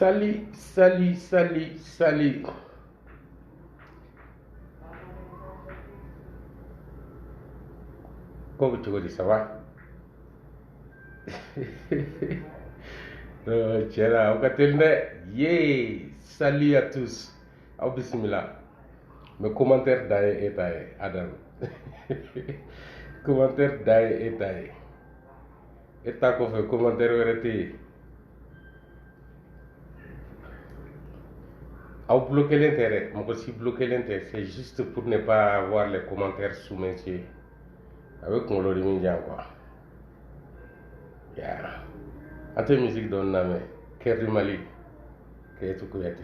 Salut, salut, salut, salut. Comment tu dis, ça va? Tiens là, on va te le yeah, salut à tous. Au bismillah. Mes commentaires d'ailleurs est taillé, Adam. Commentaire d'ailleurs est taillé. Et t'as qu'on fait commentaire arrêté. À bloquer l'intérêt, moi aussi bloquer l'intérêt, c'est juste pour ne pas avoir les commentaires sous mes yeux. Avec mon lorimidian quoi. Yeah. À ta musique donne la main. Kerry Mali. Que tu connais.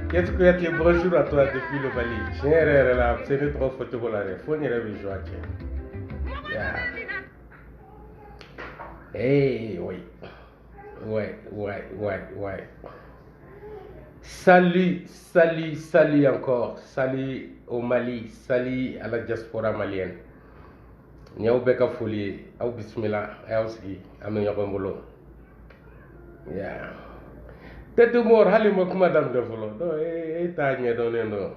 Qu'est-ce que tu es bonjour à toi depuis le Mali? J'ai là, c'est trop photographe. Faut n'y aller jouer. Yeah. Hey, oui. Ouais. Salut, salut, salut encore. Salut au Mali, salut à la diaspora malienne. Niaou beka folie, au bismillah, aussi, amen yakombolo. Yeah. Tête de mort, allez moi comme madame de volo. Non, t'as n'y donné non.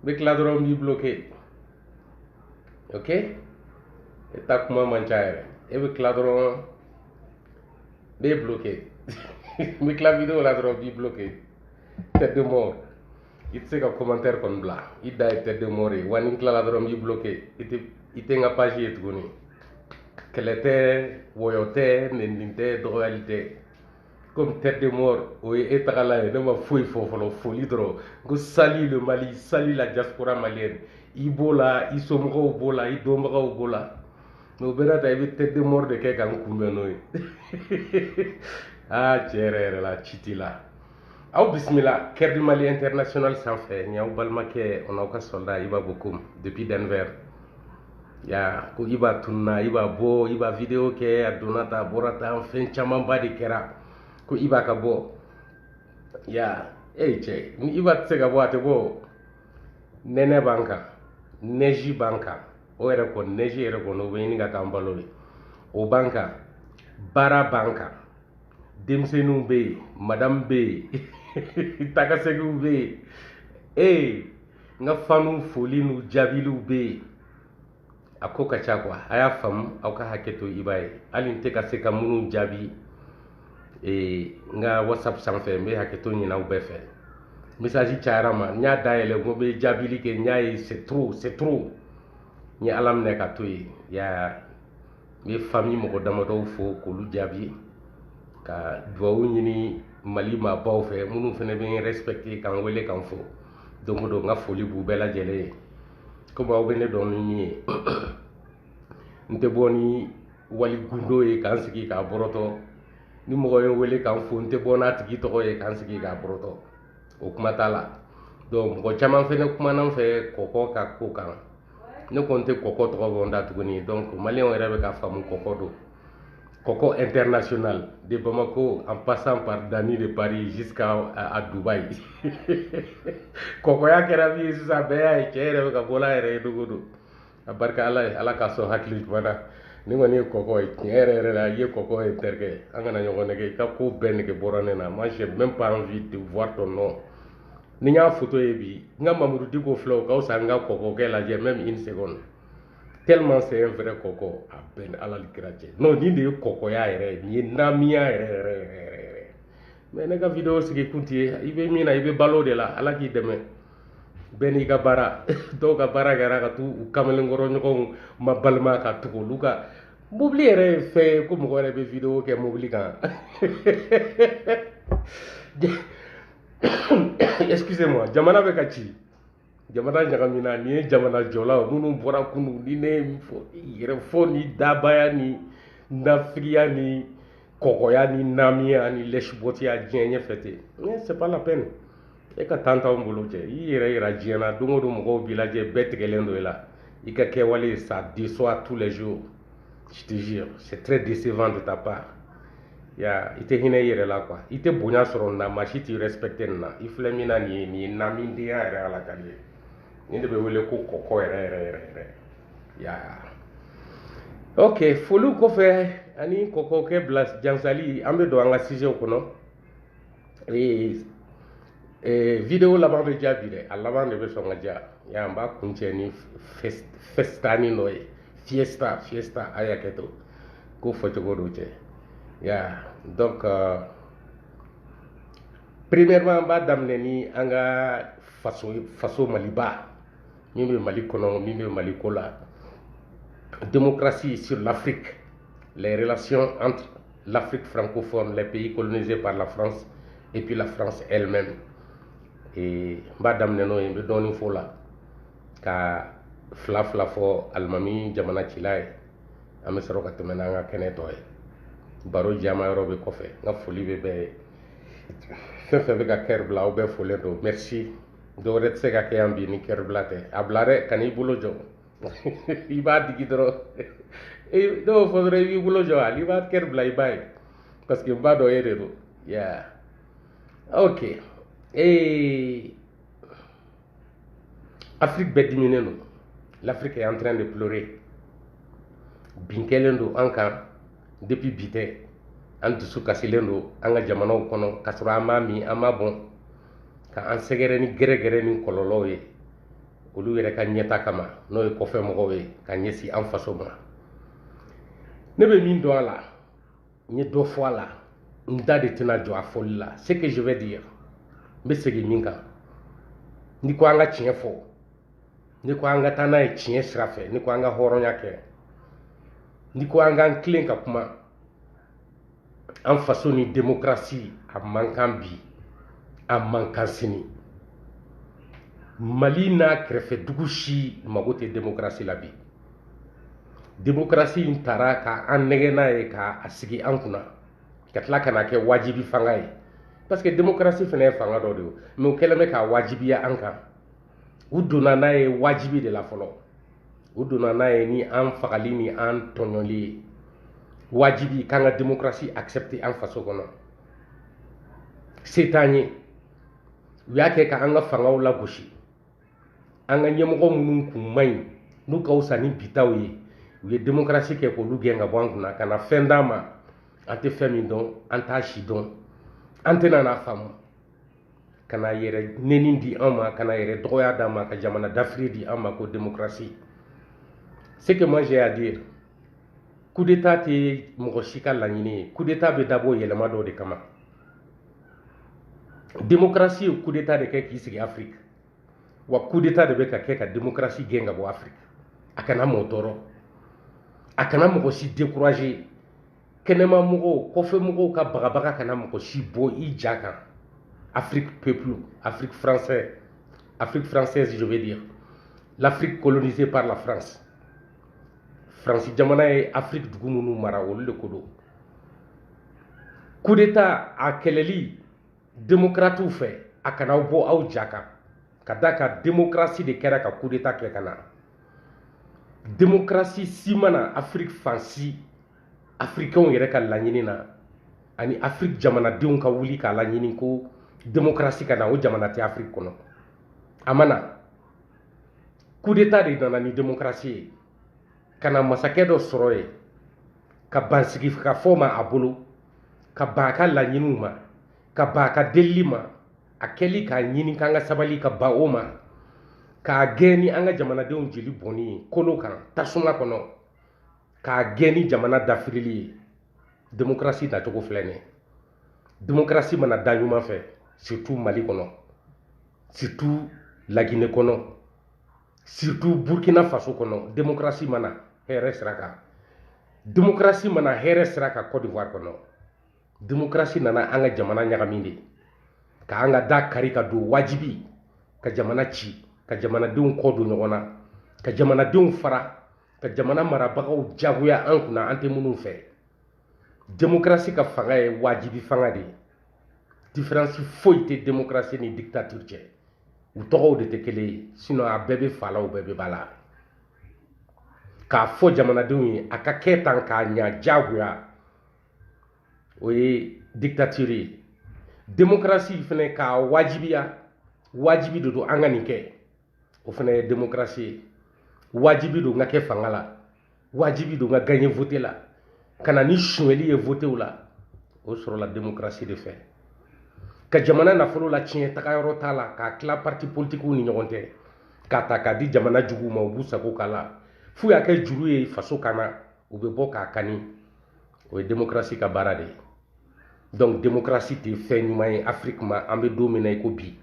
Mais que la drôme est bloquée. Ok? Et t'as comme manchaire. Et avec la drôme est bloquée. Mais que la vidéo la drôme est bloquée. Tête de mort. Il sait qu'un commentaire comme blanc. Il a tête de mort. Waning la drôme est bloquée. Il était en page et tout. Qu'elle était, voyoté, n'était, droalité. Comme tête de mort, oui, et là, ne m'a fouillé folie trop. Go salut le Mali, salut la diaspora malienne. Ibola, Isomro Bola, Idomra Bola. Nous venons d'avoir tête de mort de quelqu'un comme Ah, tiens, la chiti là. Ah, bismillah, Kerry Mali international sans fait. Nya Balmake, on a aucun soldat, il va beaucoup depuis Denver. Ya, ko iba tunna, iba bo, iba vidéo ke adonata, borata, enfin, chamamba de kera. Ko iba ka bo ya che ni iba tsega bo ate bo nene banka neji banka o era ko neji era ko no weni ga kambalo o banka bara banka demsenu be madame be takasegu be nga fanu foli nu jabilu be akoka chakwa aya fam au ka haketo ibai alinte ka seka munu jabi nga WhatsApp sanfɛ n bɛ hakɛto ɲina u bɛɛ fɛ message cayara ma n y'a dayɛlɛ n ko bɛ jaabili kɛ n y'a ye c'est trop n ye ala minɛ ka to yen ya n bɛ famille mɔgɔ damadɔw fo k'olu jaabi ka duwawu ɲini Mali maabaw fɛ minnu fɛnɛ bɛ n respecter k'an wele k'an fo don o don n ka foli b'u bɛɛ lajɛlen ye komi aw bɛ ne dɔn ni min ye n tɛ bɔ ni wali gundo ye k'an sigi k'a bɔrɔtɔ ni mɔgɔ ye wele k'an fo n tɛ bɔ n'a tigi tɔgɔ ye k'an sigi k'a bɔrɔtɔ o kuma t'a la donc mɔgɔ caman fɛnɛ kumana n fɛ kɔkɔ ka ko kan ne ko n tɛ kɔkɔ tɔgɔ bɔ n da tuguni donc maliyɛnw yɛrɛ bɛ ka faamu kɔkɔ don Coco international de Bamako en passant par Dani de Paris jusqu'à à Dubaï. Coco ya kera bi su sa be ay kere ka bola ere dugudu. Abarka ala ka so hakli mana ni ngoni Coco ere la ye Coco interke angana nyogone ke ka ko ben ke borane na moi j'ai même pas envie de voir ton nom. Ni nya photo e bi nga Mamadou Diko flow ka sa nga Coco ke la j'ai même une seconde. Tellement c'est un vrai coco à ben à la littérature. Non, ni de coco ya ere, ni namia ere. Mais nega vidéo sigi kunti, ibe mina ibe balo de la, ala ki deme. Ben iga bara, do ga bara gara ka tu u kamelengoro nyoko ma balma ka tuko luka. Mobili ere fe ko mo gore be vidéo ke mobili kan. Excusez-moi, jamana be ka ci. Jamana nyagamina ni jamana jola nunu bora kunu ni ne fo yere fo ni dabaya ni nafria ni kokoya ni namia ni leshbotia djenye fete mais c'est pas la peine e ka tanta o mbolo je yere ira djena dungo do mo village betegelendo la ika ke wali ça déçoit tous les jours, je te jure, c'est très décevant de ta part. Ya ite hine yere la quoi ite bonya soro na machi ti respecter na iflemina ni namindi ya era la kali ni de be wele ko koko ere ya ok folu ko fe ani koko ke blas jansali ambe do anga sujet ko no vidéo la ba be jabi de alla ba de be so ngaja ya mba kunche ni festani no fiesta ayaketo ko foto go do che ya donc premièrement ba damne ni anga faso maliba ni be mali kono ni be mali kola démocratie sur l'Afrique, les relations entre l'Afrique francophone, les pays colonisés par la France et puis la France elle-même. Et madame neno yembe doni fola ka fla fo almami jamana chilai ame soro ka temena nga kene toy baro jama robe kofe nga foli bebe fefe be ka kerbla o be fole do merci do ret se ka ke ambi ni kerbla te ablare kani bulo jo iba digi doro e do fodre wi bulo jo ali ba kerbla ibai parce que ba do erero yeah ok. Et Afrique bédimine nous. L'Afrique est en train de pleurer. Binkelendo anka depuis bité en dessous kasilendo anga jamano kono kasura mami ama bon ka an segere ni gere ni kololo ye olu yere ka nyeta kama no e ko fe mo we ka nyesi en façon ma ne be min do ala ni do fois la ndade tina jo afol la ce que je vais dire mbe segi minka ni ko anga tiɲɛ fɔ ni ko anga taa n'a ye tiɲɛ sira fɛ ni ko anga hɔrɔnya kɛ ni ko anga an tilen ka kuma an faso ni démocratie a man kan bi a man kan sini Mali n'a kɛrɛfɛ dugu si mago tɛ démocratie la bi démocratie in taara ka an nɛgɛ n'a ye ka a sigi an kunna ka tila ka na kɛ wajibi fanga ye parce que démocratie fana ye fanga dɔ de ye mais o kɛlen bɛ ka wajibiya an kan u donna n'a ye wajibi de la fɔlɔ u donna n'a ye ni an fagali ni an tɔɲɔli ye wajibi k'an ka démocratie accepter an faso kɔnɔ se t'an ye u y'a kɛ ka an ka fangaw lagosi an ka ɲɛmɔgɔ minnu kun man ɲi n'u ka fisa ni bitaw ye u ye démocratie kɛ k'olu gɛn ka bɔ an kunna ka na fɛn d'an ma an tɛ fɛn min dɔn an t'a si dɔn an tɛna n'a faamu ka na yɛrɛ neni di an ma ka na yɛrɛ dɔgɔya d'an ma ka jamana dafiri di an ma ko démocratie ce que moi j'ai à dire coup d'état tɛ mɔgɔ si ka laɲini ye coup d'état bɛ dabɔ yɛlɛma dɔ de kama démocratie ye coup d'état de kɛ k'i sigi Afrique wa coup d'état de bɛ ka kɛ ka démocratie gɛn ka bɔ Afrique a kana mɔgɔ tɔɔrɔ a kana mɔgɔ si décourager kɛnɛma mɔgɔw kɔfɛ mɔgɔw ka bagabaga kana mɔgɔ si bɔ i ja kan Afrique peuple Afrique française je veux dire l'Afrique colonisée par la France France jamana ye Afrique dugu minnu mara olu de ko don coup d'état a kɛlɛli démocratew fɛ a kana bɔ aw ja kan ka da ka démocratie de kɛra ka coup d'état kɛ ka na démocratie si mana Afrique fan si africain yɛrɛ ka laɲini na ani afrique jamanadenw ka wuli k'a laɲini ko démocratie ka na o jamana tɛ afrique kɔnɔ a ma na coup d'état de nana ni démocratie ye ka na masakɛ dɔ sɔrɔ ye ka bansigi ka fɔ ma a bolo ka ban a ka laɲiniw ma ka ban a ka delili ma a kɛli k'a ɲini k'an ka sabali ka ban o ma k'a gɛn ni an ka jamanadenw jeli bɔnni ye kolo kan tasuma kɔnɔ k'a gɛn ni jamana dafirili ye démocratie dacogo filɛ nin ye démocratie mana da ɲuman fɛ surtout mali kɔnɔ surtout laginɛ kɔnɔ surtout burkina faso kɔnɔ démocratie mana hɛrɛ sira kan démocratie mana hɛrɛ sira kan côte d'ivoire kɔnɔ démocratie nana an ka jamana ɲagami de ka an ka da kari ka don wajibi ka jamana ci ka jamanadenw kɔ don ɲɔgɔn na ka jamanadenw fara ka jamana marabagaw jagoya an kunna an tɛ minnu fɛ démocratie ka fanga ye wajibi fanga de ye différence foyi tɛ démocratie ni dictature cɛ u tɔgɔw de tɛ kelen ye sinon a bɛɛ bɛ fa la u bɛɛ bɛ ba la k'a fɔ jamanadenw ye a ka kɛ tan k'a ɲa jagoya o ye dictature ye démocratie fana k'a wajibiya wajibi de don an ka nin kɛ o fana ye démocratie ye wajibi don n ka kɛ fanga la wajibi don n ka gagner voter la ka na ni suɲɛli ye votew la o sɔrɔla démocratie de fɛ ka jamana nafolo la tiɲɛ tagayɔrɔ t'a la k'a tila parti politiquew ni ɲɔgɔn tɛ k'a ta k'a di jamana juguw ma u b'u sago k'a la f'u y'a kɛ juru ye faso kan na u bɛ bɔ k'a kani o ye démocratie ka baara de ye donc démocratie tɛ fɛn ɲuman ye afrique ma an bɛ don min na i ko bi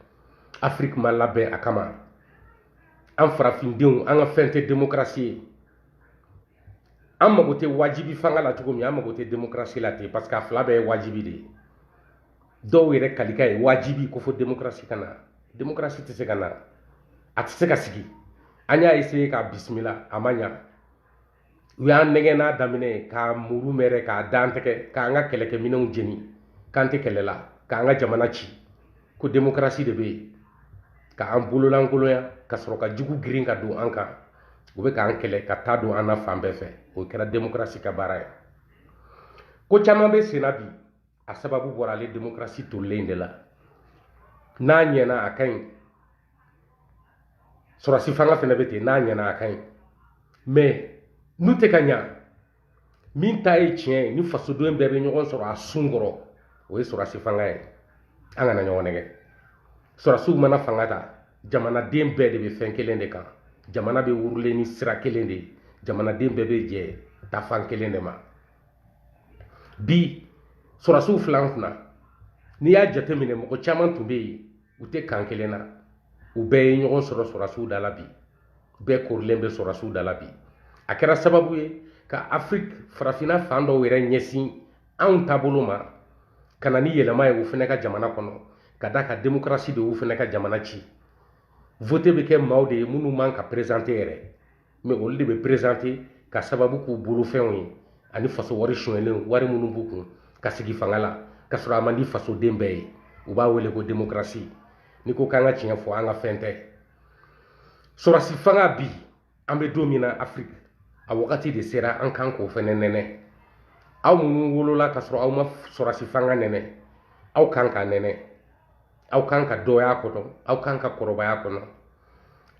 afrique ma labɛn a kama an farafindenw an ka fɛn tɛ démocratie ye an mago tɛ wajibi fanga la cogo min an mago tɛ démocratie la ten parce que a fila bɛɛ ye wajibi de ye dɔw yɛrɛ kalika ye wajibi ko fo démocratie ka na démocratie tɛ se ka na a tɛ se ka sigi an y'a essayer k'a bisimila a ma ɲa u y'an nɛgɛ n'a daminɛ k'a muru mɛrɛ k'a dan tigɛ k'an ka kɛlɛkɛminɛnw jeni k'an tɛ kɛlɛ la k'an ka jamana ci ko démocratie de bɛ yen k'an bololankolonya ka sɔrɔ ka jugu girin ka don an kan u bɛ k'an kɛlɛ ka taa don an na fan bɛɛ fɛ o kɛra démocratie ka baara ye ko caman bɛ senna bi a sababu bɔra ale démocratie tolilen de la n'a ɲɛna a ka ɲi sɔrɔsi fanga fana bɛ ten n'a ɲɛna a ka ɲi mais n'u tɛ ka ɲa min ta ye tiɲɛ ye ni fasoden bɛɛ bɛ ɲɔgɔn sɔrɔ a sun kɔrɔ o ye sɔrɔsi fanga ye an kana ɲɔgɔn nɛgɛ sɔrɔsiw mana fanga ta jamanaden bɛɛ de bɛ fɛn kelen de kan jamana bɛ wurulen ni sira kelen de ye jamanaden bɛɛ bɛ jɛ tafan kelen de ma bi sɔrɔsiw filan kunna n'i y'a jateminɛ mɔgɔ caman tun bɛ yen u tɛ kan kelen na u bɛɛ ye ɲɔgɔn sɔrɔ sɔrɔsiw da la bi bɛɛ korilen bɛ sɔrɔsiw da la bi a kɛra sababu ye ka afrique farafinna fan dɔw yɛrɛ ɲɛsin anw taabolo ma ka na ni yɛlɛma ye u fana ka jamana kɔnɔ ka da ka démocratie de y'u fana ka jamana ci vote bɛ kɛ maaw de ye minnu man ka présenter yɛrɛ mais olu de bɛ présenter ka sababu k'u bolofɛnw ye ani faso wari suɲɛlenw wari minnu b'u kun ka sigi fanga la ka sɔrɔ a man di fasoden bɛɛ ye u b'a wele ko démocratie ni ko k'an ka tiɲɛ fɔ an ka fɛn tɛ sɔrɔsi fanga bi an bɛ don min na afrique a wagati de sera an kan k'o fɛnɛ nɛnɛ aw minnu wolola ka sɔrɔ aw ma sɔrɔsi fanga nɛnɛ aw kan ka nɛnɛ aw kan ka dɔgɔya kɔnɔ aw kan ka kɔrɔbaya kɔnɔ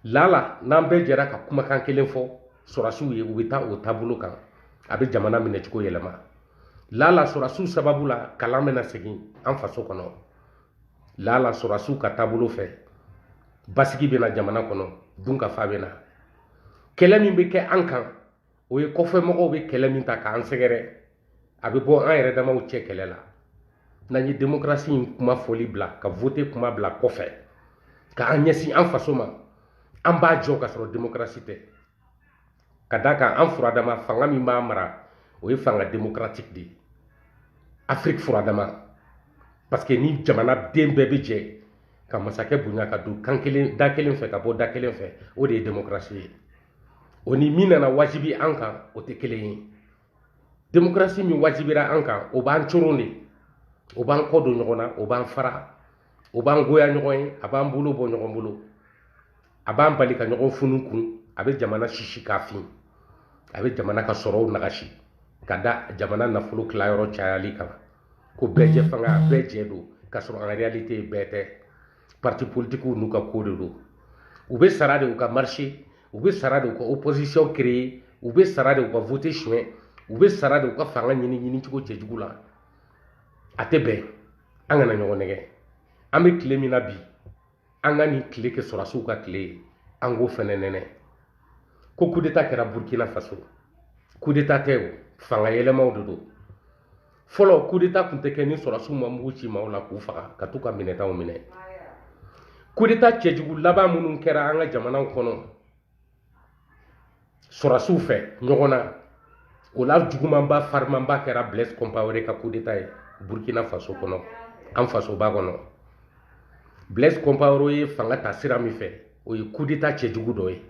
lala n'an bɛɛ jɛra ka kumakan kelen fɔ sɔrɔsiw ye u bɛ taa o taabolo kan a bɛ jamana minɛcogo yɛlɛma lala sɔrɔsiw sababu la kalan bɛna segin an faso kɔnɔ lala sɔrɔsiw ka taabolo fɛ basigi bɛna jamana kɔnɔ dunkafa bɛna kɛlɛ min bɛ kɛ an kan o ye kɔfɛmɔgɔw bɛ kɛlɛ min ta k'an sɛgɛrɛ a bɛ bɔ an yɛrɛ damaw cɛ kɛlɛ la n'an ye démocratie in kuma fɔli bila ka voter kuma bila kɔfɛ k'an ɲɛsin an faso ma an b'a jɔ ka sɔrɔ démocratie tɛ ka da kan an furadama fanga min b'a mara o ye fanga démocratique de ye afrique furadama parce que ni jamana den bɛɛ bɛ jɛ ka masakɛ bonya ka don kan kelen da kelen fɛ ka bɔ da kelen fɛ o de ye démocratie ye o ni min nana wajibi an kan o tɛ kelen ye démocratie min wajibira an kan o b'an coron de o b'an kɔ don ɲɔgɔn na o b'an fara o b'an goya ɲɔgɔn ye a b'an bolo bɔ ɲɔgɔn bolo a b'an bali ka ɲɔgɔn funu kun a bɛ jamana sisi k'a fin a bɛ jamana ka sɔrɔw nagasi kada jamana nafolo kilayɔrɔ cayali kan ko bɛɛ jɛ fanga bɛɛ jɛ don ka sɔrɔ en réalité bɛɛ tɛ parti politiques n'u ka ko de don u bɛ sara de u ka marché u bɛ sara de u ka opposition créer u bɛ sara de u ka voter soin u bɛ sara de u ka fanga ɲini cogo cɛjugu la a tɛ bɛn an kana ɲɔgɔn nɛgɛ an bɛ tile min na bi an ka nin tile kɛ sɔrɔsiw ka tile ye an k'o fɛnɛ nɛnɛ ko coup d'état kɛra Burkina Faso coup d'état tɛ o fanga yɛlɛmaw de don fɔlɔ coup d'état tun tɛ kɛ ni sɔrɔsiw ma mugu ci maaw la k'u faga ka t'u ka minɛtaw minɛ coup d'état cɛjugu laban minnu kɛra an ka jamanaw kɔnɔ sɔrɔsiw fɛ ɲɔgɔn na o la jugumanba farimanba kɛra Blaise Compaoré ka coup d'état ye Burkina Faso kɔnɔ an fasoba kɔnɔ Blaise Compaoré ye fanga ta sira min fɛ o ye coup d'état cɛjugu dɔ ye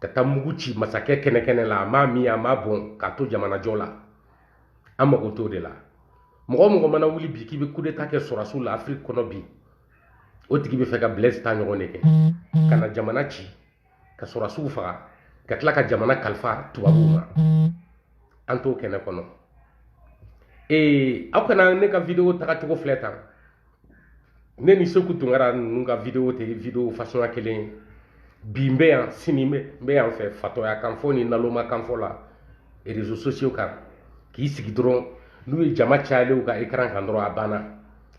ka taa mugu ci masakɛ kɛnɛ la a m'a min a m'a bɔn k'a to jamanajɔ la an mago t'o de la mɔgɔ mɔgɔ mana wuli bi k'i bɛ coup d'état kɛ sɔrɔsiw la Afrique kɔnɔ bi o tigi bɛ fɛ ka Blaise ta ɲɔgɔn de kɛ ka na jamana ci ka sɔrɔsiw faga ka tila ka jamana kalifa tubabuw ma an t'o kɛnɛ kɔnɔ aw kana ne ka vidéo tagacogo filɛ tan ne ni Seku Tunkara ninnu ka vidéo tɛ vidéo façon kelen ye bi n bɛ yan sini n bɛ yan fɛ fatɔya kanfɔ ni naloma kanfɔ la réseaux sociaux kan k'i sigi dɔrɔn n'u ye jama cayalen u ka écran kan dɔrɔn a banna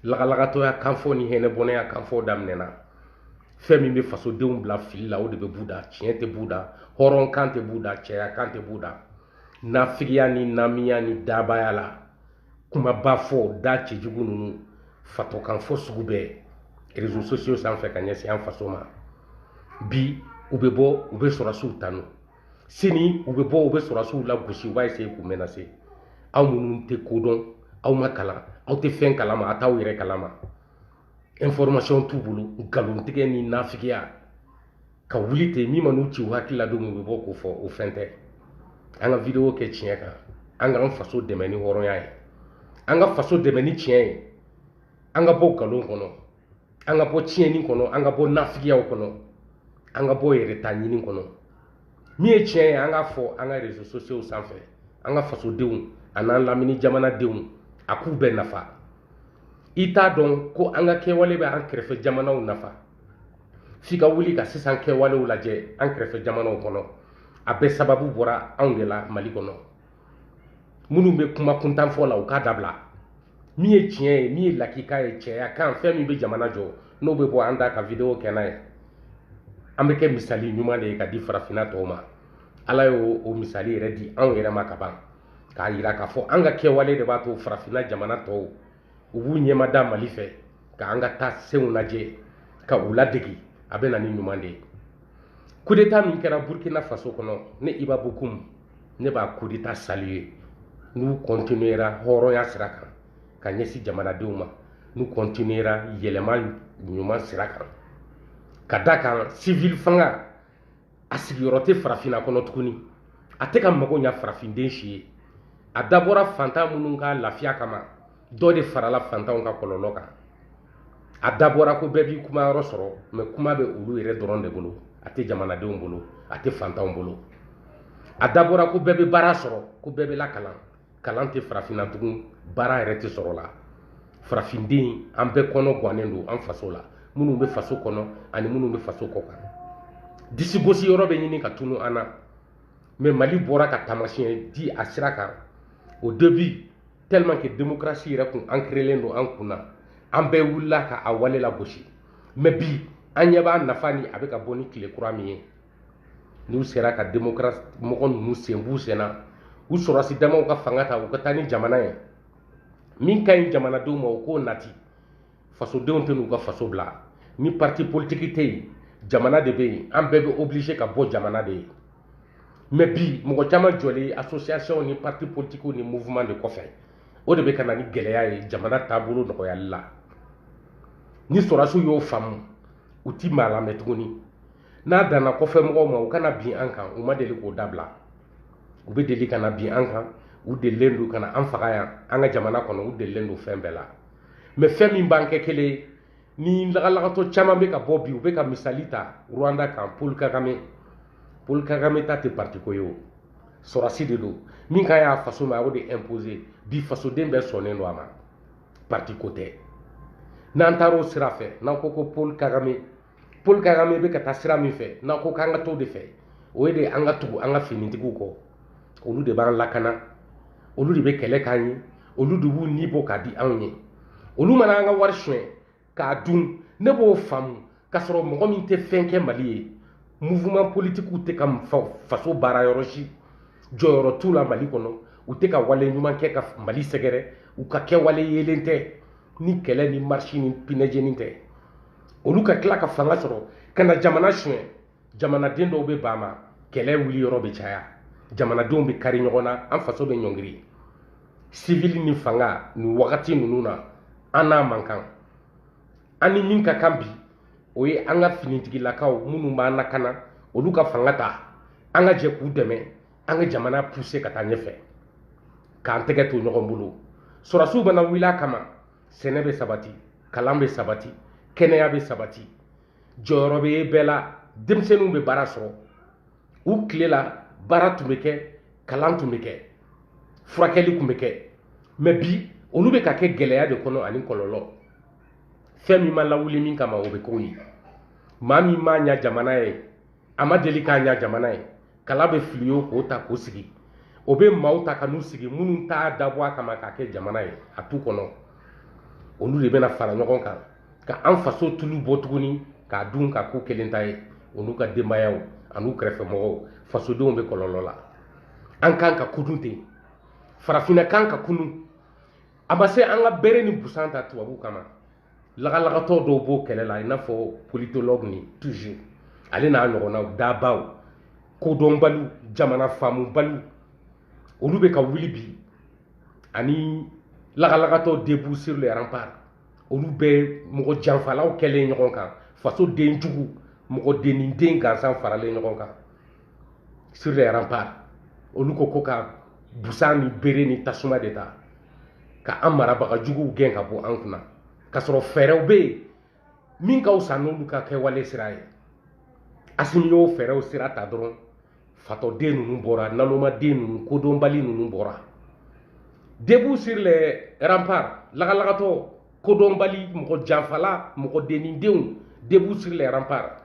lagalagatɔya kanfɔ ni hɛnɛbɔnɛya kanfɔ daminɛna fɛn min bɛ fasodenw bila fili la o de bɛ b'u da tiɲɛ tɛ b'u da hɔrɔnkan tɛ b'u da cɛyakan tɛ b'u da nafigiya ni namiya ni dabaya la kumaba fɔ da cɛjugu ninnu fatɔkanfɔ sugu bɛɛ réseaux sociaux sanfɛ ka ɲɛsin an faso ma bi u bɛ bɔ u bɛ sɔrɔsiw tanu sini u bɛ bɔ u bɛ sɔrɔsiw lagosi u b'a essayer k'u menacer aw minnu tɛ kodɔn aw ma kalan aw tɛ fɛn kalama a t'aw yɛrɛ kalama information t'u bolo nkalontigɛ ni nafigiya ka wuli ten min ma n'u ci u hakili la don min u bɛ bɔ k'o fɔ o fɛn tɛ an ka vidéo kɛ tiɲɛ kan an k'an faso dɛmɛ ni hɔrɔnya ye an ka faso dɛmɛ ni tiɲɛ ye an ka bɔ nkalon kɔnɔ an ka bɔ tiɲɛni kɔnɔ an ka bɔ nafigiyaw kɔnɔ an ka bɔ yɛrɛ ta ɲini kɔnɔ min ye tiɲɛ ye an k'a fɔ an ka réseaux sociaux sanfɛ an ka fasodenw a n'an lamini jamanadenw a k'u bɛɛ nafa i t'a dɔn ko an ka kɛwale bɛ an kɛrɛfɛ jamanaw nafa f'i ka wuli ka sisan kɛwalew lajɛ an kɛrɛfɛ jamanaw kɔnɔ a bɛɛ sababu bɔra anw de la Mali kɔnɔ minnu bɛ kuma kuntanfɔ la u k'a dabila min ye tiɲɛ ye min ye lakika ye cɛya kan fɛn min bɛ jamana jɔ n'o bɛ bɔ an da ka vidéo kɛ n'a ye an bɛ kɛ misali ɲuman de ye ka di farafinna tɔw ma ala ye o misali yɛrɛ di anw yɛrɛ ma ka ban k'a yira k'a fɔ an ka kɛwale de b'a to farafinna jamana tɔw u b'u ɲɛma da Mali fɛ ka an ka taa senw lajɛ ka u ladegi a bɛ na ni ɲuman de ye coup d'état min kɛra Burkina Faso kɔnɔ ne Iba Bokum ne b'a coup d'état saluer n'u continuera hɔrɔnya sira kan ka ɲɛsin jamanadenw ma n'u continuera yɛlɛma ɲuman sira kan ka da kan civil fanga a sigiyɔrɔ tɛ farafinna kɔnɔ tuguni a tɛ ka mago ɲa farafinden si ye a dabɔra fantan minnu ka lafiya kama dɔ de farala fantanw ka kɔlɔlɔ kan a dabɔra ko bɛɛ b'i kumayɔrɔ sɔrɔ mais kuma bɛ olu yɛrɛ dɔrɔn de bolo a tɛ jamanadenw bolo a tɛ fantanw bolo a dabɔra ko bɛɛ bɛ baara sɔrɔ ko bɛɛ bɛ lakalan kalan tɛ farafinna tugun baara yɛrɛ tɛ sɔrɔ la farafinden an bɛɛ kɔnɔ gannen don an faso la minnu bɛ faso kɔnɔ ani minnu bɛ faso kɔ kan disi gosi yɔrɔ bɛ ɲini ka tunu an na mais Mali bɔra ka taamasiyɛn di a sira kan au début tellement que démocratie yɛrɛ kun ancrelen don an kun na an bɛɛ wulila ka a wale la gosi mais bi an ɲɛ b'a nafa ni a bɛ ka bɔ ni tile kura min ye n'u sera ka démocratie mɔgɔ ninnu sen b'u sen na u sɔrɔsi damaw ka fanga ta u ka taa ni jamana ye min ka ɲi jamanadenw ma o k'o nati fasodenw tɛ n'u ka faso bila ni parti politique tɛ yen jamana de bɛ yen an bɛɛ bɛ obligé ka bɔ jamana de ye mais bi mɔgɔ caman jɔlen association ni parti politique ni mouvement de kɔfɛ o de bɛ ka na ni gɛlɛya ye jamana taabolo nɔgɔyali la ni sɔrɔsiw y'o faamu u ti maa lamɛn tuguni n'a danna kɔfɛ mɔgɔw ma u kana bin an kan u ma deli k'o dabila u bɛ deli ka na bin an kan u delilen don ka na an faga yan an ka jamana kɔnɔ u delilen don fɛn bɛɛ la mais fɛn min b'an kɛ kelen ye ni lagalagatɔ caman bɛ ka bɔ bi u bɛ ka misali ta Rwanda kan Paul Kagame ta tɛ parti ko ye o sɔrɔsi de don min ka y'a faso ma a y'o de imposer bi fasoden bɛɛ sɔnnen don a ma parti ko tɛ n'an taar'o sira fɛ n'an ko Paul Kagame bɛ ka taa sira min fɛ n'an ko k'an ka t'o de fɛ o ye de an ka tugu an ka finitigiw kɔ olu de b'an lakana olu de bɛ kɛlɛ k'an ye olu de b'u ni bɔ k'a di anw ye olu mana an ka wari suɲɛ k'a dun ne b'o faamu k'a sɔrɔ mɔgɔ min tɛ fɛn kɛ Mali ye mouvement politique tɛ ka faso baara yɔrɔ si jɔyɔrɔ t'u la Mali kɔnɔ u tɛ ka wale ɲuman kɛ ka Mali sɛgɛrɛ u ka kɛwale yelen tɛ ni kɛlɛ ni marche ni pinɛjɛni tɛ olu ka tila ka fanga sɔrɔ ka na jamana suɲɛ jamanaden dɔw bɛ ban ma kɛlɛ wuli yɔrɔ bɛ caya jamanadenw bɛ kari ɲɔgɔn na an faso bɛ ɲɔngiri civil ni fanga ni wagati ninnu na an n'a man kan an ni min ka kan bi o ye an ka finitigilakaw minnu b'an lakana olu ka fanga ta an ka jɛ k'u dɛmɛ an ka jamana pousser ka taa ɲɛfɛ k'an tɛgɛ to ɲɔgɔn bolo sɔrɔsiw bɛna wuli a kama sɛnɛ bɛ sabati kalan bɛ sabati kɛnɛya bɛ sabati jɔyɔrɔ bɛ bɛɛ la denmisɛnninw bɛ baara sɔrɔ u tile la baara tun bɛ kɛ kalan tun bɛ kɛ furakɛli tun bɛ kɛ mɛ bi olu bɛ ka kɛ gɛlɛya de kɔnɔ ani kɔlɔlɔ fɛn min ma lawuli min kama o bɛ k'o ye maa min ma ɲa jamana ye a ma deli k'a ɲa jamana ye kala bɛ fili o k'o ta k'o sigi o bɛ maaw ta ka n'u sigi minnu t'a dabɔ a kama k'a kɛ jamana ye a t'u kɔnɔ olu de bɛna fara ɲɔgɔn kan ka an faso tulu bɔ tuguni k'a dun ka ko kelen ta ye o n'u ka denbayaw an'u kɛrɛfɛmɔgɔw fasodenw bɛ kɔlɔlɔ la an kan ka kudun ten farafinna kan ka kunu a ma se an ka bere ni busan ta tubabu kama lagalagatɔ dɔw b'o kɛlɛ la i n'a fɔ politologue ni toujours ale n'a ɲɔgɔnnaw dabaw kodɔnbaliw jamana faamubaliw olu bɛ ka wuli bi ani lagalagatɔ debout sur les remparts olu bɛ mɔgɔ janfalaw kɛlen ɲɔgɔn kan faso den jugu mɔgɔ den gansan faralen ɲɔgɔn kan sur les remparts olu ko ka busan ni bere ni tasuma de ta ka an marabaga juguw gɛn ka bɔ an kunna ka sɔrɔ fɛɛrɛw bɛ yen min ka fisa n'olu ka kɛwale sira ye Asimi y'o fɛɛrɛw sira ta dɔrɔn fatɔden ninnu bɔra nalomaden ninnu kodɔnbali ninnu bɔra debout sur les remparts lagalagatɔ kodɔnbali mɔgɔ janfala mɔgɔ dennindenw debout sur les remparts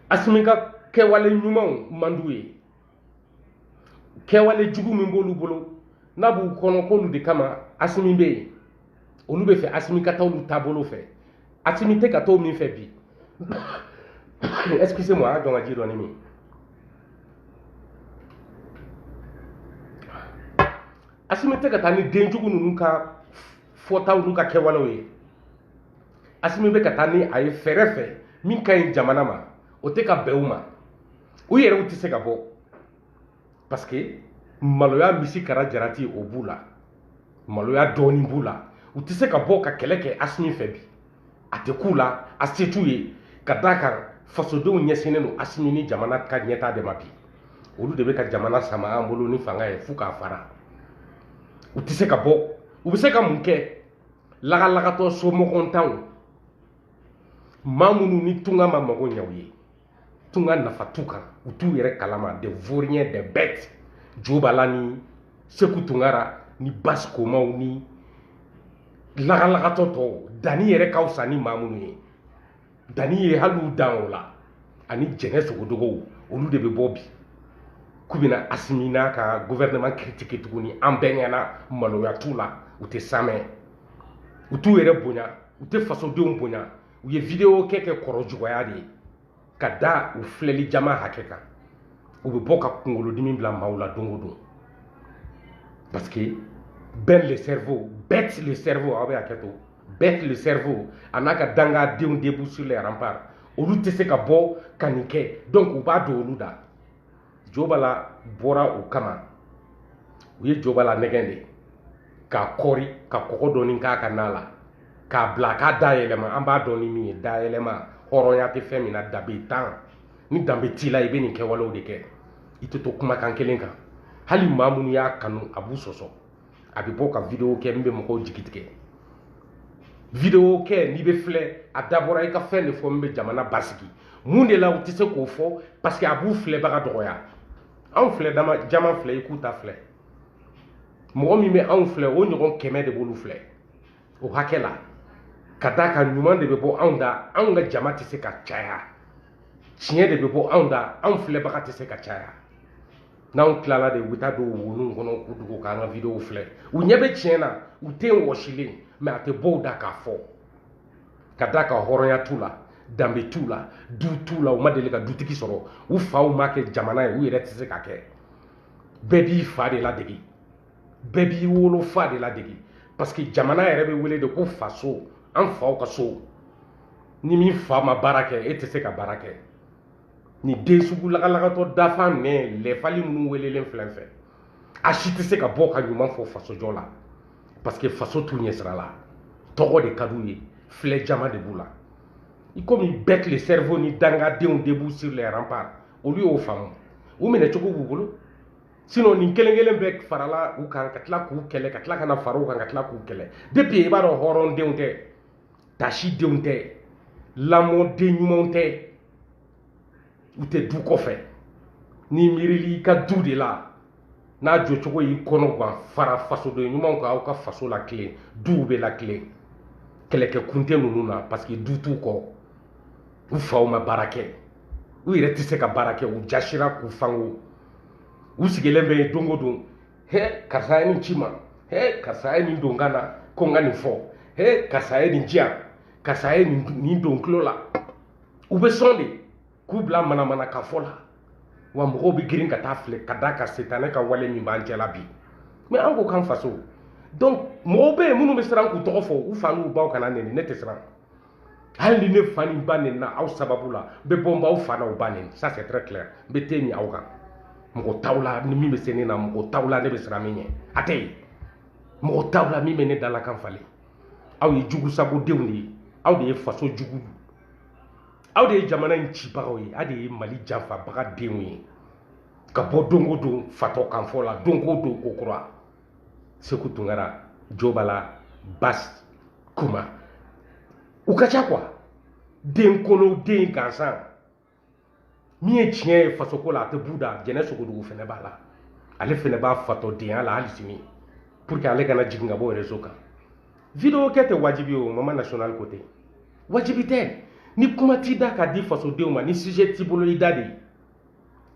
Asimi ka kɛwale ɲumanw man d'u ye kɛwale jugu min b'olu bolo n'a b'u kɔnɔ k'olu de kama Asimi bɛ yen olu bɛ fɛ Asimi ka taa olu taabolo fɛ Asimi tɛ ka t'o min fɛ bi excusez-moi a dɔn ka ji dɔɔni min Asimi tɛ ka taa ni denjugu ninnu ka fɔtaw n'u ka kɛwalew ye Asimi bɛ ka taa ni a ye fɛɛrɛ fɛ min ka ɲi jamana ma o tɛ ka bɛn u ma u yɛrɛw tɛ se ka bɔ parce que maloya misi kara jarati o b'u la maloya dɔɔni b'u la u tɛ se ka bɔ ka kɛlɛ kɛ Asimi fɛ bi a tɛ k'u la a se t'u ye ka d'a kan fasodenw ɲɛsinnen don Asimi ni jamana ka ɲɛtaa de ma bi olu de bɛ ka jamana sama an bolo ni fanga ye fo k'a fara u tɛ se ka bɔ u bɛ se ka mun kɛ lagalagatɔ somɔgɔntanw maa minnu ni tunga ma mago ɲɛ u ye tunga nafa t'u kan u t'u yɛrɛ kalama des vauriens des bêtes jo b'a la ni Seku Tunkara ni Basi Komaw ni lagalagatɔ tɔw Dani yɛrɛ ka fisa ni maa minnu ye Dani ye hali u dan o la ani Jɛnɛ Sogodogow olu de bɛ bɔ bi k'u bɛna Asimi n'a ka gouvernement critiquer tuguni an bɛɛ ɲɛna maloya t'u la u tɛ samɛ u t'u yɛrɛ bonya u tɛ fasodenw bonya u ye vidéo kɛ kɔrɔjugaya de ye ka da u filɛli jama hakɛ kan u bɛ bɔ ka kunkolodimi bila maaw la don o don parce que bête le cerveau aw bɛ hakɛ to bête le cerveau a n'a ka dangadenw debout sur les remparts olu tɛ se ka bɔ ka nin kɛ donc u b'a don olu da Jobala bɔra o kama u ye Jobala nɛgɛn de k'a kɔri ka kɔgɔ dɔɔni k'a ka na la k'a bila k'a da yɛlɛma an b'a dɔn ni min ye da yɛlɛma hɔrɔnya tɛ fɛn min na danbe tan ni danbe t'i la i bɛ nin kɛwalew de kɛ i tɛ to kumakan kelen kan hali maa minnu y'a kanu a b'u sɔsɔ a bɛ bɔ ka vidéo kɛ min bɛ mɔgɔw jigi tigɛ vidéo kɛ n'i bɛ filɛ a dabɔra i ka fɛn de fɔ min bɛ jamana basigi mun de la u tɛ se k'o fɔ parce que a b'u filɛbaga dɔgɔya anw filɛ dama jama filɛ i k'u ta filɛ mɔgɔ min bɛ anw filɛ o ɲɔgɔn 100 de b'olu filɛ o hakɛ la ka d'a kan ɲuman de bɛ bɔ anw da anw ka jama tɛ se ka caya tiɲɛ de bɛ bɔ anw da anw filɛbaga tɛ se ka caya n'anw tilala de u bɛ taa don wonu kɔnɔ k'u dogo k'an ka video filɛ u ɲɛ bɛ tiɲɛ na u tɛ wɔsilen mais a tɛ bɔ u da k'a fɔ ka d'a kan hɔrɔnya t'u la danbe t'u la du t'u la u ma deli ka dutigi sɔrɔ u faw ma kɛ jamana ye u yɛrɛ tɛ se ka kɛ bɛɛ b'i fa de ladege bɛɛ b'i wolo fa de ladege parce que jamana yɛrɛ bɛ wele de ko faso an faw ka so ni min fa ma baara kɛ e tɛ se ka baara kɛ ni den sugu lagalagatɔ dafan nɛ lɛfali minnu welelen filɛ fɛ a si tɛ se ka bɔ ka ɲuman fɔ fasojɔ la parce que faso t'u ɲɛsira la tɔgɔ de ka d'u ye filɛ jama de b'u la i komi bɛɛ le cerveau ni dangadenw de b'u sur les remparts olu y'o faamu u minɛ cogo b'u bolo sinon nin kelen kelen bɛɛ farala u kan ka tila k'u kɛlɛ ka tila ka na fara u kan ka tila k'u kɛlɛ depuis i b'a dɔn hɔrɔndenw tɛ tasidenw tɛ lamɔden ɲumanw tɛ u tɛ du kɔfɛ ni miirili i ka du de la n'a jɔcogo y'i kɔnɔ gan fara fasoden ɲumanw kan aw ka faso la tilen duw bɛ la tilen kɛlɛkɛ kun tɛ ninnu na parce que du t'u kɔ u faw ma baara kɛ u yɛrɛ tɛ se ka baara kɛ u jasira k'u fango u sigilen bɛ yen don o don he karisa ye nin ci ma he karisa ye nin don kan na ko n ka nin fɔ he karisa ye nin diyan karisa ye nin don tulo la u bɛ sɔn de k'u bila manamana ka fɔ la wa mɔgɔw bɛ girin ka taa filɛ ka da ka setanɛ ka wale min b'an cɛla bi mais an ko k'an faso donc mɔgɔw bɛ yen minnu bɛ siran k'u tɔgɔ fɔ u fa n'u baw kana nɛni ne tɛ siran hali ni ne fa ni ba nɛnina aw sababu la n bɛ bɔ n baw fa n'aw ba nɛni ça c'est très clair n bɛ te min aw kan mɔgɔ t'aw la ni min bɛ se ne na mɔgɔ t'aw la ne bɛ siran min ɲɛ a tɛ yen mɔgɔ t'aw la min bɛ ne dalakan falen aw ye jugusagodenw de ye aw de ye faso jugu aw de ye jamana in cibagaw ye aw de ye mali janfabaga denw ye ka bɔ don o don fatɔ kanfɔ la don o don ko kura Seku Tunkara Jobala Bas Kuma u ka ca quoi den kolo den gansan min ye tiɲɛ ye fasoko la a tɛ buda jɛnɛ sogodugu fɛnɛ b'a la ale fɛnɛ b'a fatɔ denya la hali sini pour que ale kana jigin ka bɔ réseau kan video kɛ tɛ wajibi o mama national ko tɛ wajibi tɛ ni kuma t'i da ka di fasodenw ma ni sujet t'i bolo i da de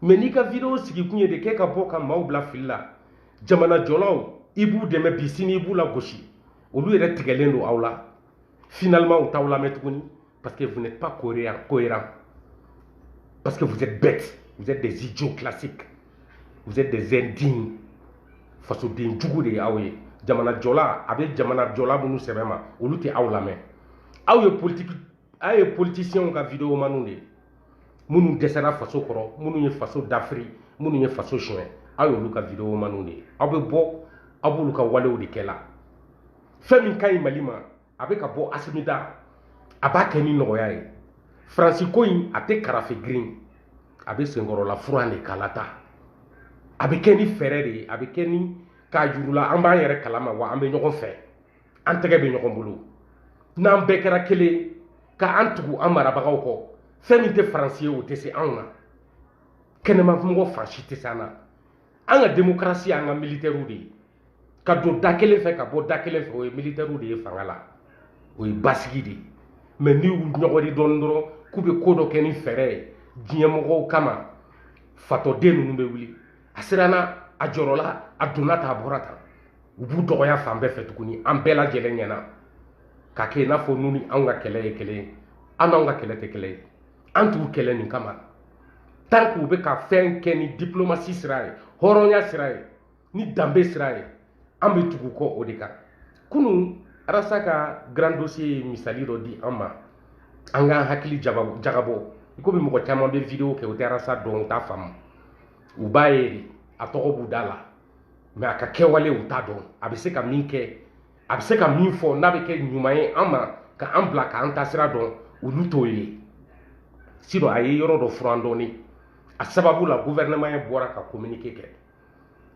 mais n'i ka video sigi kun ye de k'e ka bɔ ka maaw bila fili la jamana jɔlaw i b'u dɛmɛ bi sini i b'u la gosi olu yɛrɛ tigɛlen don aw la finalement u t'aw lamɛn tuguni parce que vous n'êtes pas cohérent parce que vous êtes bêtes vous êtes des idiots classiques vous êtes des indignes fasoden jugu de ye aw ye jamana jɔla a bɛ jamana jɔla minnu sɛbɛn ma olu tɛ aw lamɛn aw ye politiciens ka vidéo manu de ye minnu dɛsɛra faso kɔrɔ minnu ye faso dafiri minnu ye faso suɲɛ aw y'olu ka vidéo manu de ye aw bɛ bɔ aw b'olu ka walew de kɛ la fɛn min ka ɲi mali ma a bɛ ka bɔ asimida a b'a kɛ ni nɔgɔya ye faransi ko in a tɛ karafe girin a bɛ senkɔrɔla furan de kala ta a bɛ kɛ ni fɛɛrɛ de ye a bɛ kɛ ni k'a jurula an b'an yɛrɛ kalama wa an bɛ ɲɔgɔn fɛ an tɛgɛ bɛ ɲɔgɔn bolo n'an bɛɛ kɛra kelen k'an tugu an marabagaw kɔ fɛn min tɛ faransi ye o tɛ se anw na kɛnɛmamɔgɔ fan si tɛ se an na an ka démocratie y'an ka militaires de ye ka don da kelen fɛ ka bɔ da kelen fɛ o ye militaires de ye fanga la o ye basigi de ye mais ni y'u ɲɔgɔri dɔɔni dɔrɔn k'u bɛ ko dɔ kɛ ni fɛɛrɛ ye diɲɛmɔgɔw kama fatɔden ninnu bɛ wuli a siranna a jɔrɔla a donna tan a bɔra tan u b'u dɔgɔya fan bɛɛ fɛ tuguni an bɛɛ lajɛlen ɲɛna k'a kɛ i n'a fɔ n'u ni anw ka kɛlɛ ye kelen ye an n'anw ka kɛlɛ tɛ kɛlɛ ye an t'u kɛlɛ nin kama tant que u bɛ ka fɛn kɛ ni diplomatie sira ye hɔrɔnya sira ye ni danbe sira ye an bɛ tugu kɔ o de kan kunun arasa ka grand dossier misali dɔ di an ma an k'an hakili jagabɔ i komi mɔgɔ caman bɛ video kɛ o tɛ arasa dɔn u t'a faamu u b'a ye de a tɔgɔ b'u da la mais a ka kɛwale u t'a dɔn a bɛ se ka min kɛ a bɛ se ka min fɔ n'a bɛ kɛ ɲuman ye an ma ka an bila k'an ta sira dɔn olu t'o ye sinon a ye yɔrɔ dɔ furan dɔɔni a sababu la gouvernement ye bɔra ka communiqué kɛ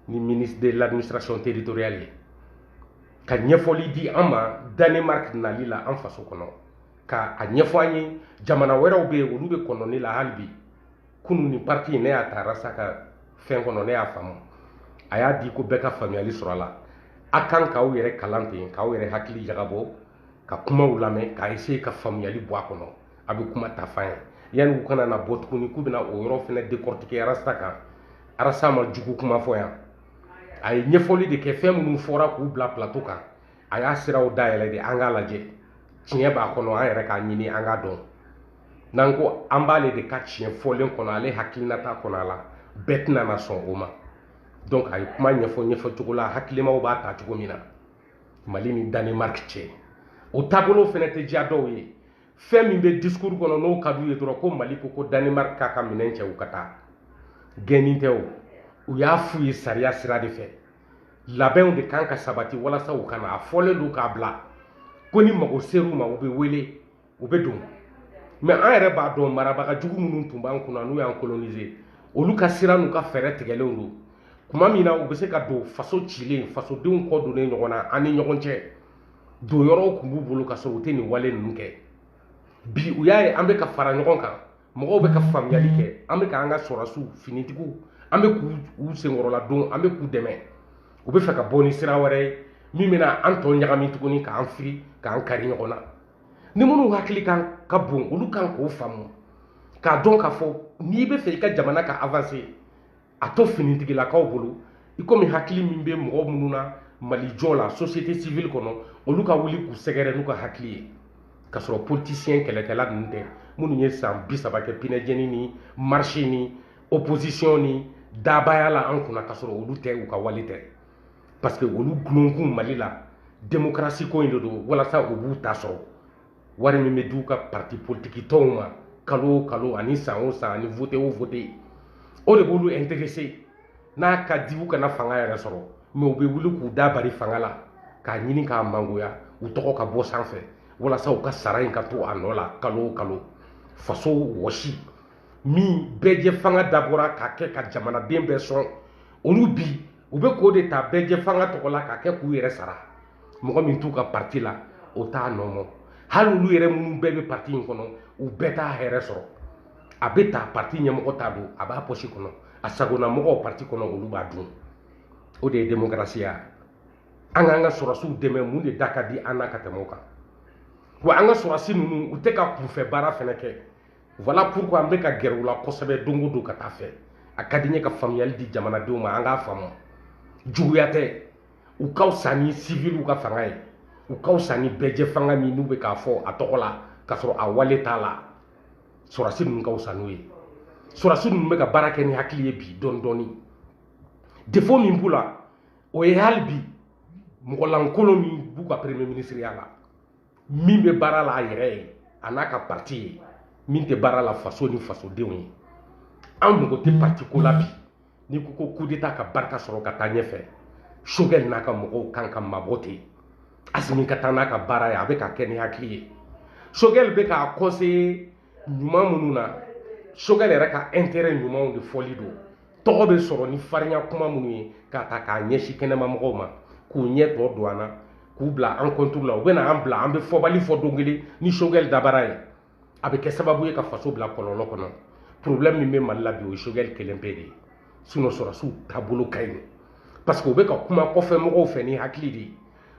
ni ministre de l'administration territoriale ye ka ɲɛfɔli di an ma Danemark nali la an faso kɔnɔ ka a ɲɛfɔ an ye jamana wɛrɛw bɛ yen olu bɛ kɔnɔni la hali bi kunun ni parti ne y'a ta arasa ka fɛn kɔnɔ ne y'a faamu a y'a di ko bɛɛ ka faamuyali sɔrɔ a la a kan k'aw yɛrɛ kalan ten k'aw yɛrɛ hakili jagabɔ ka kumaw lamɛn k'a essayer ka faamuyali bɔ a kɔnɔ a bɛ kuma ta fan ye yanni u kana na bɔ tuguni k'u bɛna o yɔrɔ fɛnɛ décortiquer arasta kan arasta ma jugu kuma fɔ yan a ye ɲɛfɔli de kɛ fɛn minnu fɔra k'u bila plateau kan a y'a siraw dayɛlɛ de an k'a lajɛ tiɲɛ b'a kɔnɔ an yɛrɛ k'a ɲini an k'a dɔn n'an ko an b'ale de ka tiɲɛ fɔlen kɔnɔ ale hakilinata kɔnɔ a la bɛɛ tɛna na sɔn o ma donc a ye kuma ɲɛfɔ cogo la hakilimaw b'a ta cogo min na Mali ni Danemark cɛ o taabolo fɛnɛ tɛ diya dɔw ye fɛn min bɛ discours kɔnɔ n'o ka d'u ye dɔrɔn ko Mali ko Danemark k'a ka minɛn cɛ u ka taa gɛnni tɛ o u y'a f'u ye sariya sira de fɛ labɛnw de kan ka sabati walasa u kana a fɔlen don k'a bila ko ni mago ser'u ma u bɛ wele u bɛ don mais an yɛrɛ b'a dɔn marabaga jugu minnu tun b'an kunna n'u y'an coloniser olu ka sira n'u ka fɛɛrɛ tigɛlenw don kuma min na u bɛ se ka don faso cilen fasodenw kɔ donnen ɲɔgɔn na an ni ɲɔgɔn cɛ don yɔrɔw tun b'u bolo ka sɔrɔ u tɛ nin wale ninnu kɛ bi u y'a ye an bɛ ka fara ɲɔgɔn kan mɔgɔw bɛ ka faamuyali kɛ an bɛ k'an ka sɔrɔsiw finitigiw an bɛ k'u senkɔrɔla don an bɛ k'u dɛmɛ u bɛ fɛ ka bɔ ni sira wɛrɛ ye min bɛna an tɔ ɲagami tuguni k'an firi k'an kari ɲɔgɔn na ni minnu hakili ka bon olu kan k'o faamu k'a dɔn k'a fɔ n'i bɛ fɛ i ka jamana ka avancer a to finitigilakaw bolo i komi hakili min bɛ mɔgɔ minnu na Mali jɔ la société civile kɔnɔ olu ka wuli k'u sɛgɛrɛ n'u ka hakili ye ka sɔrɔ politicien kɛlɛkɛla ninnu tɛ minnu ye san 30 kɛ pinɛjɛni ni marche ni opposition ni dabaya la an kunna ka sɔrɔ olu tɛ u ka wale tɛ parce que olu gulonkun Mali la démocratie ko in de don walasa u b'u ta sɔrɔ wari min bɛ d'u ka parti politique tɔnw ma kalo o kalo ani san o san ani voté o voté o de b'olu intéressé n'a ka di u kana fanga yɛrɛ sɔrɔ mais u bɛ wuli k'u da bari fanga la k'a ɲini k'a mangoya u tɔgɔ ka bɔ sanfɛ walasa u ka sara in ka to a nɔ la kalo o kalo faso wɔsi min bɛɛjɛ fanga dabɔra k'a kɛ ka jamanaden bɛɛ sɔn olu bi u bɛ k'o de ta bɛɛjɛ fanga tɔgɔ la k'a kɛ k'u yɛrɛ sara mɔgɔ min t'u ka parti la o t'a nɔmɔ hali olu yɛrɛ minnu bɛɛ bɛ parti in kɔnɔ u bɛɛ t'a hɛrɛ sɔrɔ a bɛ ta parti ɲɛmɔgɔ t'a don a b'a poche kɔnɔ a sagona mɔgɔw parti kɔnɔ olu b'a dun o de ye démocratie ya an k'an ka sɔrɔsiw dɛmɛ mun de da ka di an na ka tɛmɛ o kan wa an ka sɔrɔsi ninnu u tɛ ka kunfɛ baara fɛnɛ kɛ voilà pourquoi an bɛ ka gɛrɛ u la kosɛbɛ don o don ka taa fɛ a ka di n ye ka faamuyali di jamanadenw ma an k'a faamu juguya tɛ u ka fisa ni civiliw ka fanga ye u ka fisa ni bɛɛjɛ fanga min n'u bɛ k'a fɔ a tɔgɔ la k'a sɔrɔ a wale t'a la sɔrɔsi ninnu ka fisa n'u ye sɔrɔsi ninnu bɛ ka baara kɛ ni hakili ye bi dɔɔni dɔɔni défaut min b'u la o ye hali bi mɔgɔlankolon min b'u ka premier ministre ya la min bɛ baara la a yɛrɛ ye a n'a ka parti ye min tɛ baara la faso ni fasodenw ye an mago tɛ parti ko la bi n'i ko ko coup d'état ka barika sɔrɔ ka taa ɲɛfɛ Choguel n'a ka mɔgɔw kan ka mabɔ ten Assimi ka taa n'a ka baara ye a bɛ ka kɛ ni hakili ye Choguel bɛ k'a conseiller ɲuman minnu na Choguel yɛrɛ ka intérêt ɲumanw de fɔli don tɔgɔ bɛ sɔrɔ ni farinya kuma minnu ye k'a ta k'a ɲɛsin kɛnɛma mɔgɔw ma k'u ɲɛ tɔ don an na k'u bila an contre la u bɛ na an bila an bɛ fɔbali fɔ don kelen ni Choguel dabara ye a bɛ kɛ sababu ye ka faso bila kɔlɔlɔ kɔnɔ problème min bɛ Mali la bi o ye Choguel kelen pe de ye sinon sɔrɔsiw taabolo ka ɲi parce que u bɛ ka kuma kɔfɛ mɔgɔw fɛ ni hakili de ye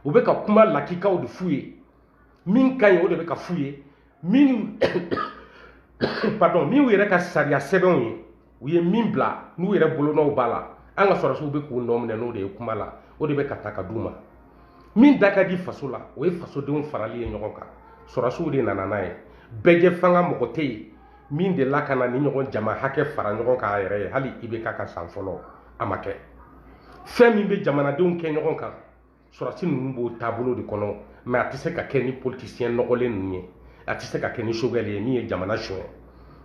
u bɛ ka kuma lakikaw de f'u ye min ka ɲi o de bɛ ka f'u ye min pardon min y'u yɛrɛ ka sariya sɛbɛnw ye u ye min bila n'u yɛrɛ bolonɔw b'a la an ka sɔrɔsiw bɛ k'u nɔ minɛ n'o de ye kuma la o de bɛ ka ta ka d'u ma min da ka di faso la o ye fasodenw farali ye ɲɔgɔn kan sɔrɔsiw de nana n'a ye bɛɛjɛ fanga mɔgɔ tɛ yen min de la ka na ni ɲɔgɔn jama hakɛ fara ɲɔgɔn kan a yɛrɛ ye hali i bɛ ka san fɔlɔ a ma kɛ fɛn min bɛ jamanadenw kɛ ɲɔgɔn kan sɔrɔsi ninnu b'o taabolo de kɔnɔ mais a tɛ se ka kɛ ni politicien nɔgɔlen ninnu ye a tɛ se ka kɛ ni Choguel ye min ye jamana suɲɛ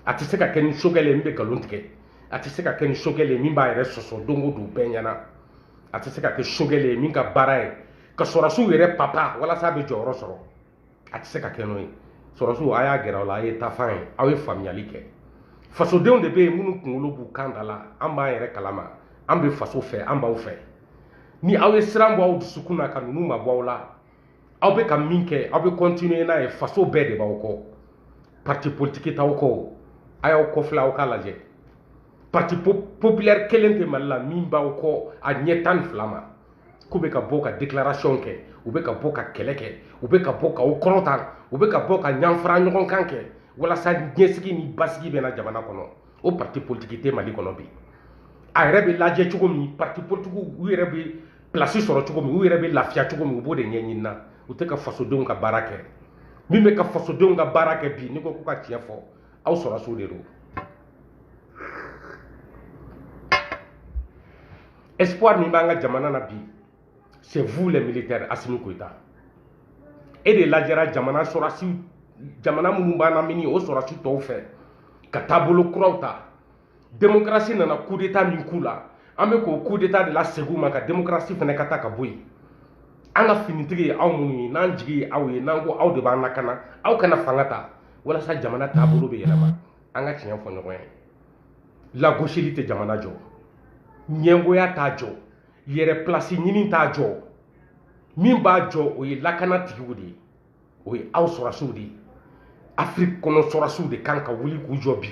a tɛ se ka kɛ ni Choguel ye min bɛ nkalon tigɛ a tɛ se ka kɛ ni Choguel ye min b'a yɛrɛ sɔsɔ don o don bɛɛ ɲɛna a tɛ se ka kɛ Choguel ye min ka baara ye ka sɔrɔsiw yɛrɛ papa walasa a bɛ jɔyɔrɔ sɔrɔ a tɛ se ka kɛ n'o ye sɔrɔsiw a y'a gɛrɛ aw la a ye taafan ye aw ye faamuyali kɛ fasodenw de bɛ yen minnu kunkolo b'u kan da la an b'an yɛrɛ kalama an bɛ faso fɛ an b'aw fɛ ni aw ye siran bɔ aw dusukun na ka ninnu mabɔ aw la aw bɛ ka min kɛ aw bɛ continuer n'a ye faso bɛɛ de b'aw kɔ parti politique t'aw kɔ a y'aw kɔfilɛ aw k'a lajɛ parti populaire kelen te malla min b'aw kɔ a ɲɛ 12 ma k'u bɛ ka bɔ ka déclaration kɛ u bɛ ka bɔ ka kɛlɛ kɛ u bɛ ka bɔ k'aw kɔrɔtan u bɛ ka bɔ ka ɲanfara ɲɔgɔn kan kɛ walasa ɲɛsigi ni basigi bɛ na jamana kɔnɔ o parti politique tɛ Mali kɔnɔ bi a yɛrɛ bɛ lajɛ cogo min parti politique u yɛrɛ bɛ place sɔrɔ cogo min u yɛrɛ bɛ lafiya cogo min u b'o de ɲɛɲini na u tɛ ka fasodenw ka baara kɛ min bɛ ka fasodenw ka baara kɛ bi ni ko ka tiɲɛ fɔ aw sɔrɔsiw de don. Espoir min b'an ka jamana na bi c'est vous les militaires Assimi Goïta e de lajɛra jamana sɔrɔsi jamana minnu b'an na mini o sɔrɔsi tɔw fɛ ka taabolo kuraw ta démocratie nana coup d'état min k'u la an bɛ k'o coup d'état de la segin ma ka démocratie fana ka taa ka bɔ yen an ka finitigi ye aw minnu ye n'an jigi ye aw ye n'an ko aw de b'an lakana aw kana fanga ta walasa jamana taabolo bɛ yɛlɛma an ka tiɲɛ fɔ ɲɔgɔn ye lagosili tɛ jamana jɔ ɲɛngoya t'a jɔ yɛrɛ place ɲini t'a jɔ min b'a jɔ o ye lakanatigiw de ye o ye aw sɔrɔsiw de ye Afrique kɔnɔ sɔrɔsiw de kan ka wuli k'u jɔ bi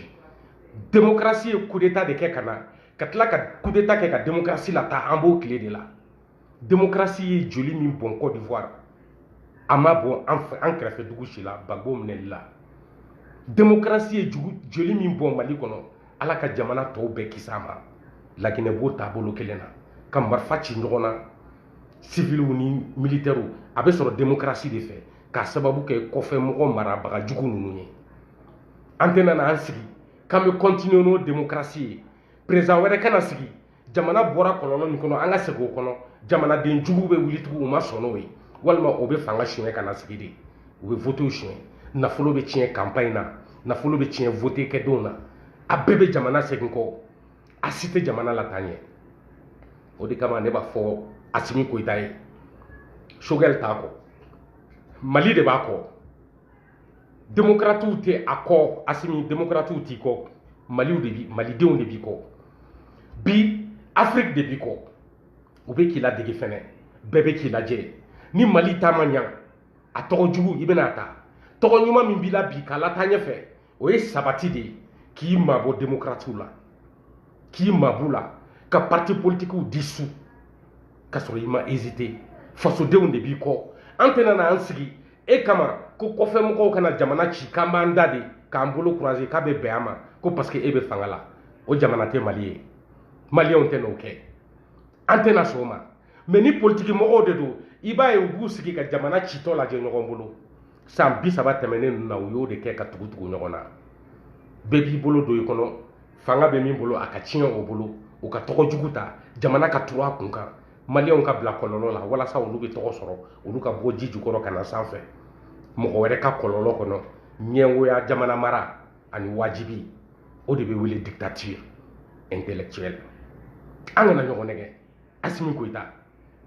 démocratie ye coup d'état de kɛ ka na ka tila ka coup d'état kɛ ka démocratie lataa an b'o tile de la démocratie ye joli min bɔn Côte d'Ivoire a ma bɔn an kɛrɛfɛ dugu si la Gbagbo minɛli la démocratie ye joli min bɔn Mali kɔnɔ ala ka jamana tɔw bɛɛ kisi a ma Laginɛ b'o taabolo kelen na ka marifa ci ɲɔgɔn na civiliw ni militaires a bɛ sɔrɔ démocratie de fɛ k'a sababu kɛ kɔfɛmɔgɔ marabagajugu ninnu ye an tɛna na an sigi k'an bɛ continuer n'o démocratie ye président wɛrɛ kana sigi jamana bɔra kɔlɔlɔ min kɔnɔ an ka segin o kɔnɔ jamanaden juguw bɛ wuli tugun u ma sɔn n'o ye walima o bɛ fanga suɲɛ ka na sigi de u bɛ votew suɲɛ nafolo bɛ tiɲɛ campagne na nafolo bɛ tiɲɛ vote kɛdenw na a bɛɛ bɛ jamana segin kɔ a si tɛ jamana lataa ɲɛ o de kama ne b'a fɔ Assimi Goïta ye Choguel t'a kɔ Mali de b'a kɔ démocrates tɛ a kɔ Assimi démocrates t'i kɔ malidenw de b'i kɔ bi Afrique de b'i kɔ u bɛ k'i ladege fɛnɛ bɛɛ bɛ k'i lajɛ ni Mali ta ma ɲa a tɔgɔ jugu i bɛna ta tɔgɔ ɲuman min b'i la bi k'a lataa ɲɛfɛ o ye sabati de ye k'i mabɔ démocrates la k'i mabɔ la ka parti politiques dissous ka sɔrɔ i ma hésiter fasodenw de b'i kɔ an tɛna na an sigi e kama ko kɔfɛmɔgɔw kana jamana ci k'an b'an da de k'an bolo croiser k'a bɛ bɛn an ma ko parce que e bɛ fanga la o jamana tɛ Mali ye maliyɛnw tɛ n'o kɛ an tɛna sɔn o ma mais ni politique mɔgɔw de don i b'a ye u b'u sigi ka jamana citɔ lajɛ ɲɔgɔn bolo san 30 tɛmɛnen ninnu na u y'o de kɛ ka tugu ɲɔgɔn na bɛɛ b'i bolo don i kɔnɔ fanga bɛ min bolo a ka tiɲɛ o bolo u ka tɔgɔ jugu ta jamana ka turu a kun kan maliyɛnw ka bila kɔlɔlɔ la walasa olu bɛ tɔgɔ sɔrɔ olu ka bɔ ji jukɔrɔ ka na sanfɛ mɔgɔ wɛrɛ ka kɔlɔlɔ kɔnɔ ɲɛngoya jamana mara ani wajibi o de bɛ wele dictature intellectuelle an kana ɲɔgɔn nɛgɛ Assimi Goïta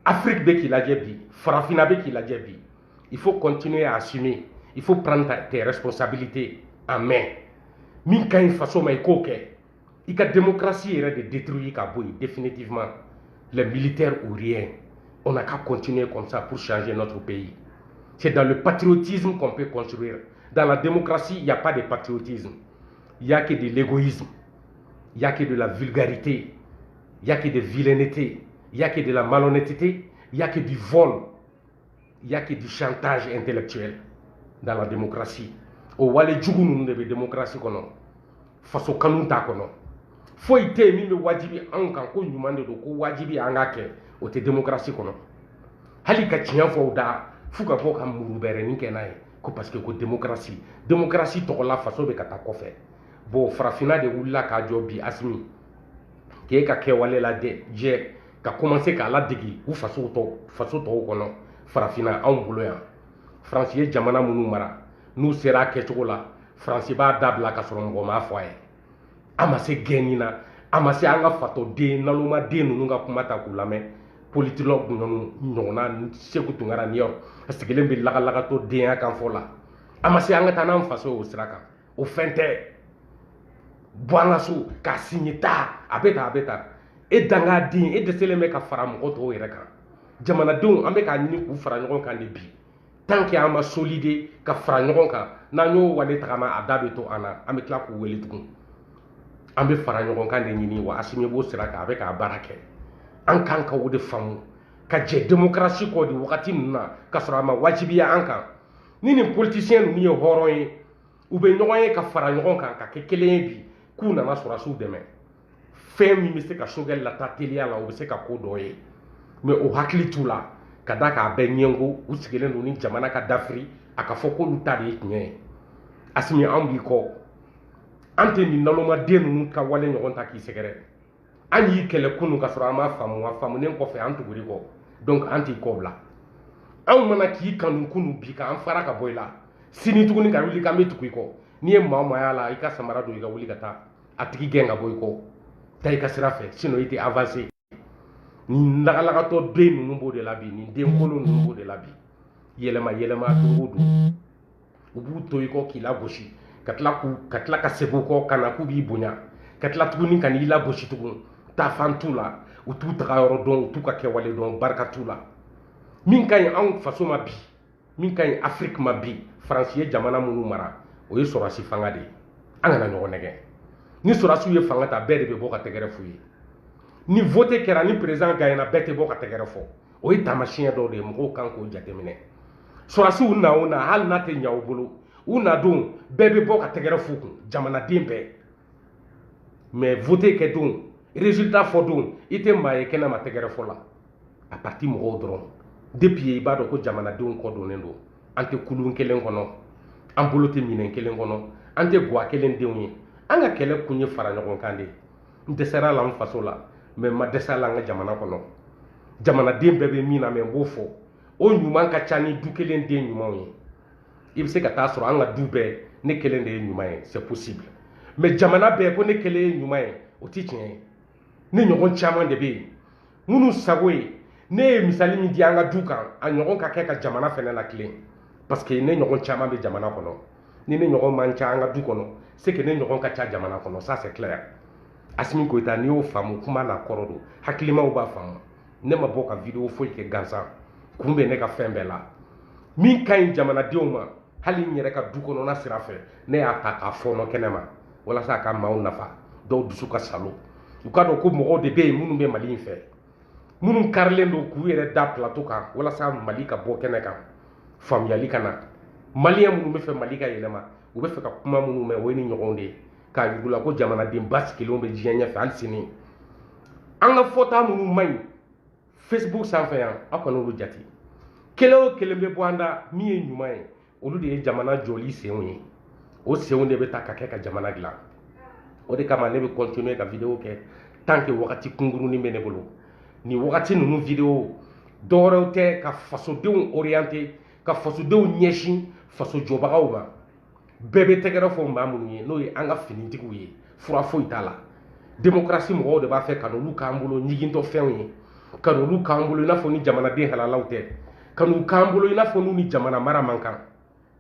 Afrique bɛ k'i lajɛ bi farafinna bɛ k'i lajɛ bi il faut continuer à assumer il faut prendre tes responsabilités en main min ka ɲi faso ma i k'o kɛ i ka démocratie yɛrɛ de détruire ka bɔ yen définitivement les militaires ou rien on n'a qu'à continuer comme ça pour changer notre pays c'est dans le patriotisme qu'on peut construire dans la démocratie il n'y a pas de patriotisme il n'y a que de l'égoïsme il n'y a que de la vulgarité il n'y a que de vilaineté il n'y a que de la malhonnêteté il n'y a que du vol il n'y a que du chantage intellectuel dans la démocratie o wale jugu ninnu de bɛ démocratie kɔnɔ faso kanu t'a kɔnɔ foyi tɛ yen min bɛ wajibi anw kan ko ɲuman de don ko wajibi an k'a kɛ o tɛ démocratie kɔnɔ hali ka tiɲɛ fɔ o da f'u ka bɔ ka murubɛrɛnin kɛ n'a ye ko parce que ko démocratie tɔgɔla faso bɛ ka taa kɔfɛ bon farafinna de wulila k'a jɔ bi Assimi k'e ka kɛwale la jɛ ka commencer k'a ladege u faso tɔw kɔnɔ farafinna anw bolo yan France ye jamana minnu mara n'u sera a kɛcogo la France b'a dabila ka sɔrɔ mɔgɔ m'a fɔ a ye a ma se gɛnni na a ma se an ka fatɔden nalomaden ninnu ka kuma ta k'u lamɛn politologue ɲɔgɔnna Seku Tunkara New York a sigilen bɛ lagalagatɔ denya kan fɔ la a ma se an ka taa n'an faso o sira kan o fɛn tɛ bɔ an ka so k'a signé ta a bɛ tan e dangaden e dɛsɛlen bɛ ka fara mɔgɔ tɔw yɛrɛ kan jamanadenw an bɛ k'a ɲini k'u fara ɲɔgɔn kan de bi tant que an ma solide ka fara ɲɔgɔn kan n'an y'o wale tagama a da bɛ to an na an bɛ tila k'u wele tugun an bɛ fara ɲɔgɔn kan de ɲini wa Asimi b'o sira kan a bɛ k'a baara kɛ an kan ka o de faamu ka jɛ démocratie kɔ di wagati ninnu na ka sɔrɔ a ma wajibiya an kan ni nin politicien ninnu ye hɔrɔn ye u bɛ ɲɔgɔn ye ka fara ɲɔgɔn kan ka kɛ kelen ye bi k'u nana sɔrɔsiw dɛmɛ fɛn min bɛ se ka Sogɛl lata teliya la o bɛ se ka ko dɔ ye mais o hakili t'u la ka da k'a bɛɛ ɲɛngo u sigilen don ni jamana ka dafiri a ka fɔ k'olu ta de ye tiɲɛ ye Asimi an b'i kɔ an tɛ nin nalomaden ninnu ka wale ɲɔgɔn ta k'i sɛgɛrɛ an y'i kɛlɛ kunun ka sɔrɔ an m'a faamu a faamunen kɔfɛ an tugur'i kɔ donc an t'i kɔ bila anw mana k'i kanu kunun bi k'an fara ka bɔ i la sini tuguni ka wuli k'an bɛ tugu i kɔ n'i ye maa o maa y'a la i ka samara don i ka wuli ka taa a tigi gɛn ka bɔ i kɔ taa i ka sira fɛ sinon i tɛ avancer nin lagalagatɔ den ninnu b'o de la bi nin den kolon ninnu b'o de la bi yɛlɛma yɛlɛma don o don u b'u to i kɔ k'i lagosi ka tila ka segin u kɔ ka na k'u b'i bonya ka tila tuguni ka n'i lagosi tugun taafan t'u la u t'u taga yɔrɔ dɔn u t'u ka kɛwale dɔn barika t'u la min ka ɲi anw faso ma bi min ka ɲi Afrique ma bi Faransi ye jamana minnu mara o ye sɔrɔsi fanga de ye an kana ɲɔgɔn nɛgɛ ni sɔrɔsiw ye fanga ta bɛɛ de bɛ bɔ ka tɛgɛrɛ f'u ye ni vote kɛra ni président gagnera bɛɛ tɛ bɔ ka tɛgɛrɛ fɔ o ye taamasiyɛn dɔw de ye mɔgɔw kan k'o jateminɛ sɔrɔsiw na o na hali n'a tɛ ɲɛ u bolo u na don bɛɛ bɛ bɔ ka tɛgɛrɛ f'u kun jamanaden bɛɛ mais vote kɛ don résultat fɔ don i tɛ maa ye kɛnɛ ma tɛgɛrɛ fɔ la a parti mɔgɔw dɔrɔn depuis i b'a dɔn ko jamanadenw kɔ donnen don an tɛ kulun kelen kɔnɔ an bolo tɛ minɛn kelen kɔnɔ an tɛ guwa kelen denw ye an ka kɛlɛ kun ye fara ɲɔgɔn kan de n dɛsɛra la n faso la mais ma dɛsɛ la an ka jamana kɔnɔ jamanaden bɛɛ bɛ min na mais n b'o fɔ o ɲuman ka ca ni du kelen den ɲumanw ye i bɛ se ka taa sɔrɔ an ka du bɛɛ ne kelen de ye ɲuman ye c'est possible mais jamana bɛɛ ko ne kelen ye ɲuman ye o tɛ tiɲɛ ye ne ɲɔgɔn caman de bɛ yen minnu sago ye ne ye misali min di an ka du kan a ɲɔgɔn ka kɛ ka jamana fɛnɛ latilen parce que ne ɲɔgɔn caman bɛ jamana kɔnɔ ni ne ɲɔgɔn man ca an ka du kɔnɔ c'est que ne ɲɔgɔn ka ca jamana kɔnɔ ça c'est clair Asimi Goïta n'i y'o faamu kuma n'a kɔrɔ don hakilimaw b'a faamu ne ma bɔ ka vidéo foyi kɛ gansan kun bɛ ne ka fɛn bɛɛ la min ka ɲi jamanadenw ma hali n yɛrɛ ka du kɔnɔna sira fɛ ne y'a ta k'a fɔɔnɔ kɛnɛ ma walasa a ka maaw nafa dɔw dusu ka salo u k'a dɔn ko mɔgɔw de bɛ yen minnu bɛ Mali in fɛ minnu karilen don k'u yɛrɛ da plateau kan walasa Mali ka bɔ kɛnɛ kan faamuyali ka na maliyɛn minnu bɛ fɛ Mali ka yɛlɛma u bɛ fɛ ka kuma minnu mɛn o ye ni ɲɔgɔn de ye k'a yugula ko jamanaden ba sigilenw bɛ diɲɛ ɲɛfɛ hali sini an ka fɔta minnu man ɲi Facebook sanfɛ yan aw kana olu jate kelen o kelen bɛ bɔ an da min ye ɲuman ye olu de ye jamana jɔli senw ye o senw de bɛ ta ka kɛ ka jamana dilan o de kama ne bɛ continuer ka vidéo kɛ tant que wagati kunkurunin bɛ ne bolo ni wagati ninnu vidéo dɔwɛrɛw tɛ ka fasodenw orienter ka fasodenw ɲɛsin faso jɔbagaw ma bɛɛ bɛ tɛgɛrɛ fɔ maa minnu ye n'o ye an ka finitigiw ye fura foyi t'a la démocratie mɔgɔw de b'a fɛ ka n'olu k'an bolo ɲigintɔ fɛnw ye ka n'olu k'an bolo i n'a fɔ ni jamanaden halalaw tɛ ka n'u k'an bolo i n'a fɔ n'u ni jamana mara man kan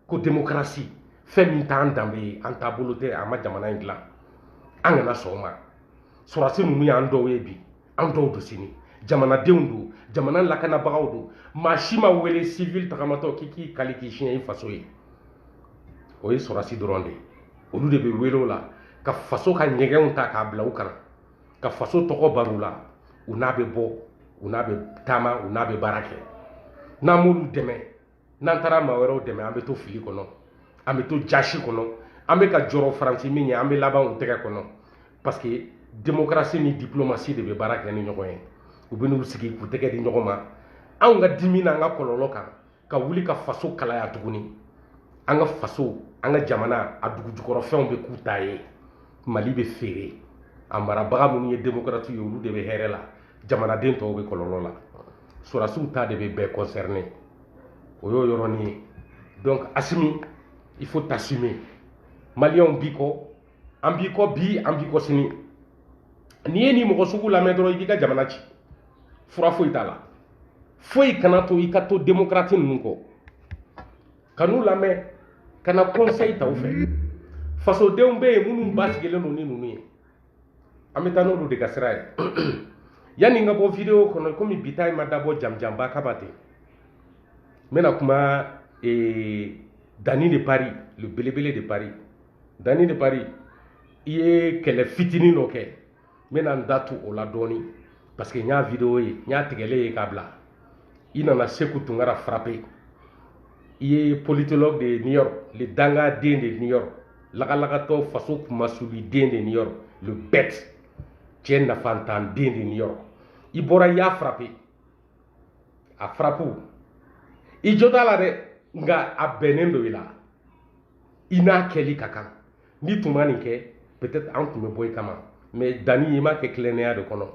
ko démocratie fɛn min t'an danbe ye an taabolo tɛ a ma jamana in dilan an kana sɔn o ma sɔrɔsi ninnu y'an dɔw ye bi an dɔw don sini jamanadenw don jamana lakanabagaw don maa si ma wele civil tagamatɔ k'i k'i kali k'i siɲɛ i faso ye o ye sɔrɔsi dɔrɔn de olu de bɛ wele o la ka faso ka ɲɛgɛnw ta k'a bila u kan ka faso tɔgɔ baro la u n'a bɛ bɔ u n'a bɛ taama u n'a bɛ baara kɛ n'an m'olu dɛmɛ n'an taara maa wɛrɛw dɛmɛ an bɛ to fili kɔnɔ an bɛ to jasi kɔnɔ an bɛ ka jɔrɔ Faransi min ye an bɛ laban u tɛgɛ kɔnɔ parce que démocratie ni diplomatie de bɛ baara kɛ ni ɲɔgɔn ye u bɛ n'u sigi k'u tɛgɛ di ɲɔgɔn ma anw ka dimi n'an ka kɔlɔlɔ kan ka wuli ka faso kalaya tuguni an ka faso an ka jamana a dugujukɔrɔfɛnw bɛ k'u ta ye Mali bɛ feere a marabaga minnu ye démocrate ye olu de bɛ hɛrɛ la jamanaden tɔw bɛ kɔlɔlɔ la sɔrɔsiw ta de bɛ bɛɛ concerné o y'o yɔrɔnin ye donc Asimi il faut t'assumer maliyɛnw b'i kɔ an b'i kɔ bi an b'i kɔ sini n'i ye nin mɔgɔ sugu lamɛn dɔrɔn i b'i ka jamana ci fura foyi t'a la foyi kana to i ka to démocrate ninnu kɔ ka n'u lamɛn ka na conseil ta u fɛ fasodenw bɛ yen minnu ba sigilen don ni ninnu ye an bɛ taa n'olu de ka sira ye yanni n ka bɔ vidéo kɔnɔ komi bi ta in ma dabɔ jamujanba kama ten n bɛna kuma Dani de Paris le belebele de Paris Dani de Paris i ye kɛlɛ fitinin dɔ kɛ n bɛna n da tu o la dɔɔni parce que n y'a vidéo ye n y'a tigɛlen ye k'a bila i nana Seku Tunkara frappé i ye politologue de New York le dangaden de New York lagalagatɔ faso kumasuliden de New York le bête cɛ nafantanden de New York i bɔra i y'a frappé a frappe i jo t'a la dɛ nka a bɛnnen do i la i n'a kɛli ka kan n'i tun ma nin kɛ peut-être an tun bɛ bɔ i kama mais Dani i m'a kɛ tilennenya de kɔnɔ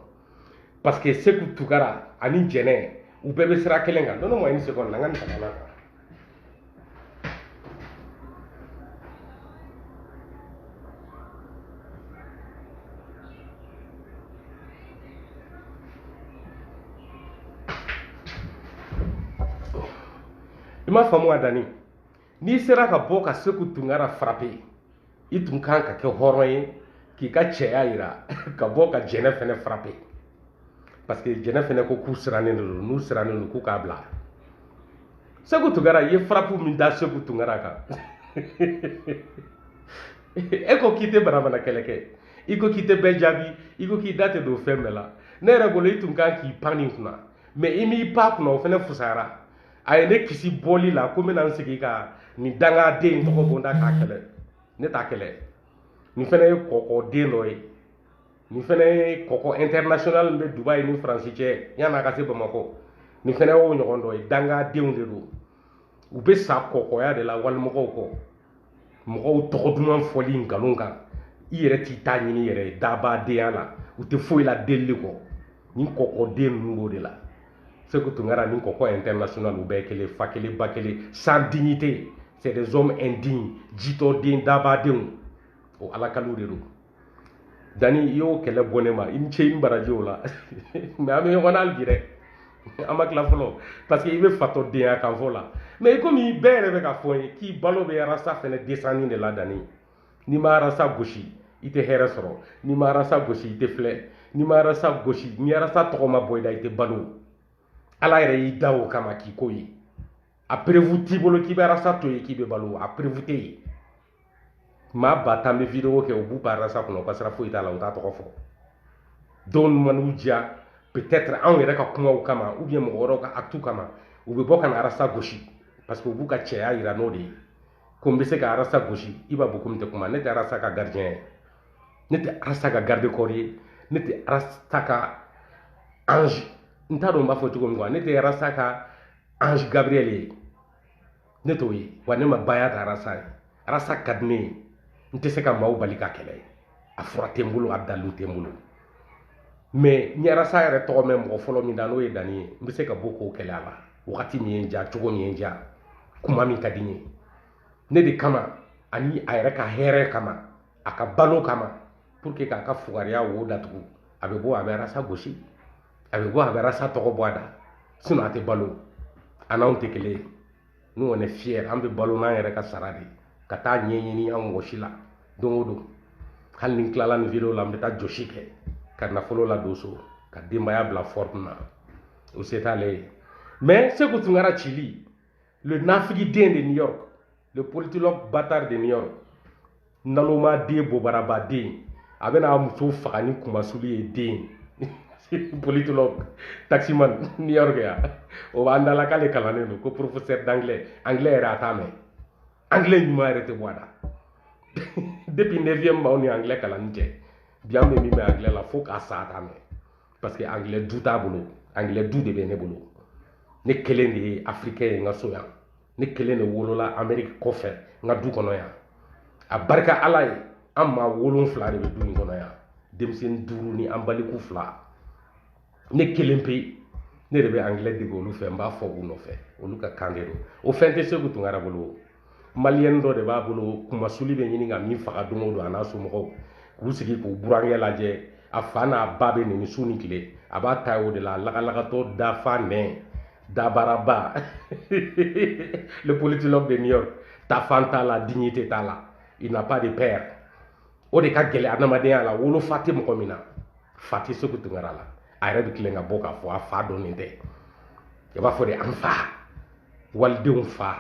parce que Seku Tunkara ani Jɛnɛ u bɛɛ bɛ sira kelen kan donne-moi une seconde na n ka nin ta ka na kan i m'a faamu a Dani n'i sera ka bɔ ka Seku Tunkara frappé i tun kan ka kɛ hɔrɔn ye k'i ka cɛya yira ka bɔ ka Jɛnɛ fɛnɛ frappé parce que Jɛnɛ fɛnɛ ko k'u sirannen do n'u sirannen do k'u k'a bila Seku Tunkara i ye frappe min da Seku Tunkara kan e ko k'i tɛ banabana kɛlɛ kɛ i ko k'i tɛ bɛɛ jaabi i ko k'i da tɛ don fɛn bɛɛ la ne yɛrɛ bolo i tun kan k'i pan nin kunna mais i m'i pan kunna o fɛnɛ fusayara a ye ne kisi bɔli la ko n bɛna n sigi ka nin dangaden tɔgɔ bɔ n da k'a kɛlɛ ne t'a kɛlɛ nin fɛnɛ ye kɔkɔden dɔ ye nin fɛnɛ ye kɔkɔ international min bɛ Dubaï ni Faransi cɛ yan'a ka se Bamakɔ nin fɛnɛ y'o ɲɔgɔn dɔ ye dangadenw de don u bɛ sa kɔkɔya de la walimɔgɔw kɔ mɔgɔw tɔgɔ duman fɔli nkalon kan i yɛrɛ t'i ta ɲini yɛrɛ ye dabadenya la u tɛ foyi la delili kɔ nin kɔkɔden ninnu b'o de la Seku Tunkara ni kɔkɔ international u bɛɛ ye kelen fa kelen ba kelen sans dignité c'est des hommes indignes jitɔden dabadenw o alakaliw de don Dani i y'o kɛlɛ bɔ ne ma i ni ce i ni baraji o la mais an bɛ ɲɔgɔn na hali bi dɛ an ma tila fɔlɔ parce que i bɛ fatɔdenya kan fɔ la mais komi bɛɛ yɛrɛ bɛ ka fɔ n ye k'i balo bɛ Arasa fɛnɛ descendant de la Dani n'i ma Arasa gosi i tɛ hɛrɛ sɔrɔ n'i ma Arasa gosi i tɛ filɛ n'i ma Arasa gosi ni Arasa tɔgɔ ma bɔ i la i tɛ balo Ala yɛrɛ y'i da o kama k'i ko ye a preuve t'i bolo k'i bɛ Arasa to yen k'i bɛ balo a preuve tɛ yen maa ba tan bɛ vidéo kɛ u b'u pan Arasa kunna u ka sira foyi t'a la u t'a tɔgɔ fɔ dɔw man'u diya peut-être anw yɛrɛ ka kumaw kama ou bien mɔgɔ wɛrɛw ka acte kama u bɛ bɔ ka na Arasa gosi parce que u b'u ka cɛya yira n'o de ye ko n bɛ se ka Arasa gosi i b'a fɔ ko n tɛ kuma ne tɛ Arasa ka gardien ye ne tɛ Arasa ka garde corps ye ne tɛ Arasa ka ange n t'a dɔn n b'a fɔ cogo min quoi ne tɛ Arasa ka ange Gabriel ye ne t'o ye wa ne ma baya ta Arasa ye Arasa ka di ne ye n tɛ se ka maaw bali ka kɛlɛ a fura tɛ n bolo a dalilu tɛ n bolo mais n ye Arasa yɛrɛ tɔgɔ mɛn mɔgɔ fɔlɔ min da n'o ye Dani ye n bɛ se ka bɔ k'o kɛlɛ a la wagati min ye n diya cogo min ye n diya kuma min ka di n ye ne de kama ani a yɛrɛ ka hɛrɛ kama a ka balo kama pour que k'a ka fugariya wo datugu a bɛ bɔ a bɛ Arasa gosi a bɛ bɔ a bɛ Arasa tɔgɔ bɔ a da sinon a tɛ balo a n'anw tɛ kelen ye nous on est fiers an bɛ balo n'an yɛrɛ ka sara de ka taa ɲɛɲini an mɔgɔ si la don o don hali ni n tilala nin vidéo la n bɛ taa jɔsi kɛ ka nafolo ladon so ka denbaya bila forme na o se t'ale ye mais Seku Tunkara cili le nafigiden de New York le politologue bâtard de New York nalomaden bobarabaden a bɛna a muso faga ni kumasuli ye den politologue taximan New York ya o b'an dala k'ale kalannen don ko professeur d'anglais anglais yɛrɛ a t'a mɛn anglais ɲuman yɛrɛ tɛ bɔ a da depuis 9e maaw ni anglais kalanni cɛ bi an bɛ min mɛn anglais la fo k'a sa a t'a mɛn parce que anglais du t'a bolo anglais du de bɛ ne bolo ne kelen de ye africain ye n ka so yan ne kelen de wolola Amérique kɔfɛ n ka du kɔnɔ yan a barika Ala ye an maa 7 de bɛ du in kɔnɔ yan denmisɛnnin 5 ni an baliku 2 ne kelen pe ne de bɛ anglais dege olu fɛ n b'a fɔ u nɔfɛ olu ka kan de don o fɛn tɛ Seku Tunkara bolo maliyɛn dɔ de b'a bolo kumasuli bɛ ɲini ka min faga don o don a n'a somɔgɔw k'u sigi k'u burankɛ lajɛ a fa n'a ba bɛ nin su ni tile a b'a ta o de la lagalagatɔ dafa nɛn dabaraba le politologue de New York tafan t'a la dignité t'a la il n'a pas de père o de ka gɛlɛ adamadenya la wolofa tɛ mɔgɔ min na fa tɛ Seku Tunkara la a yɛrɛ bɛ tilen ka bɔ k'a fɔ a fa dɔnnen tɛ i b'a fɔ de an fa walidenw fa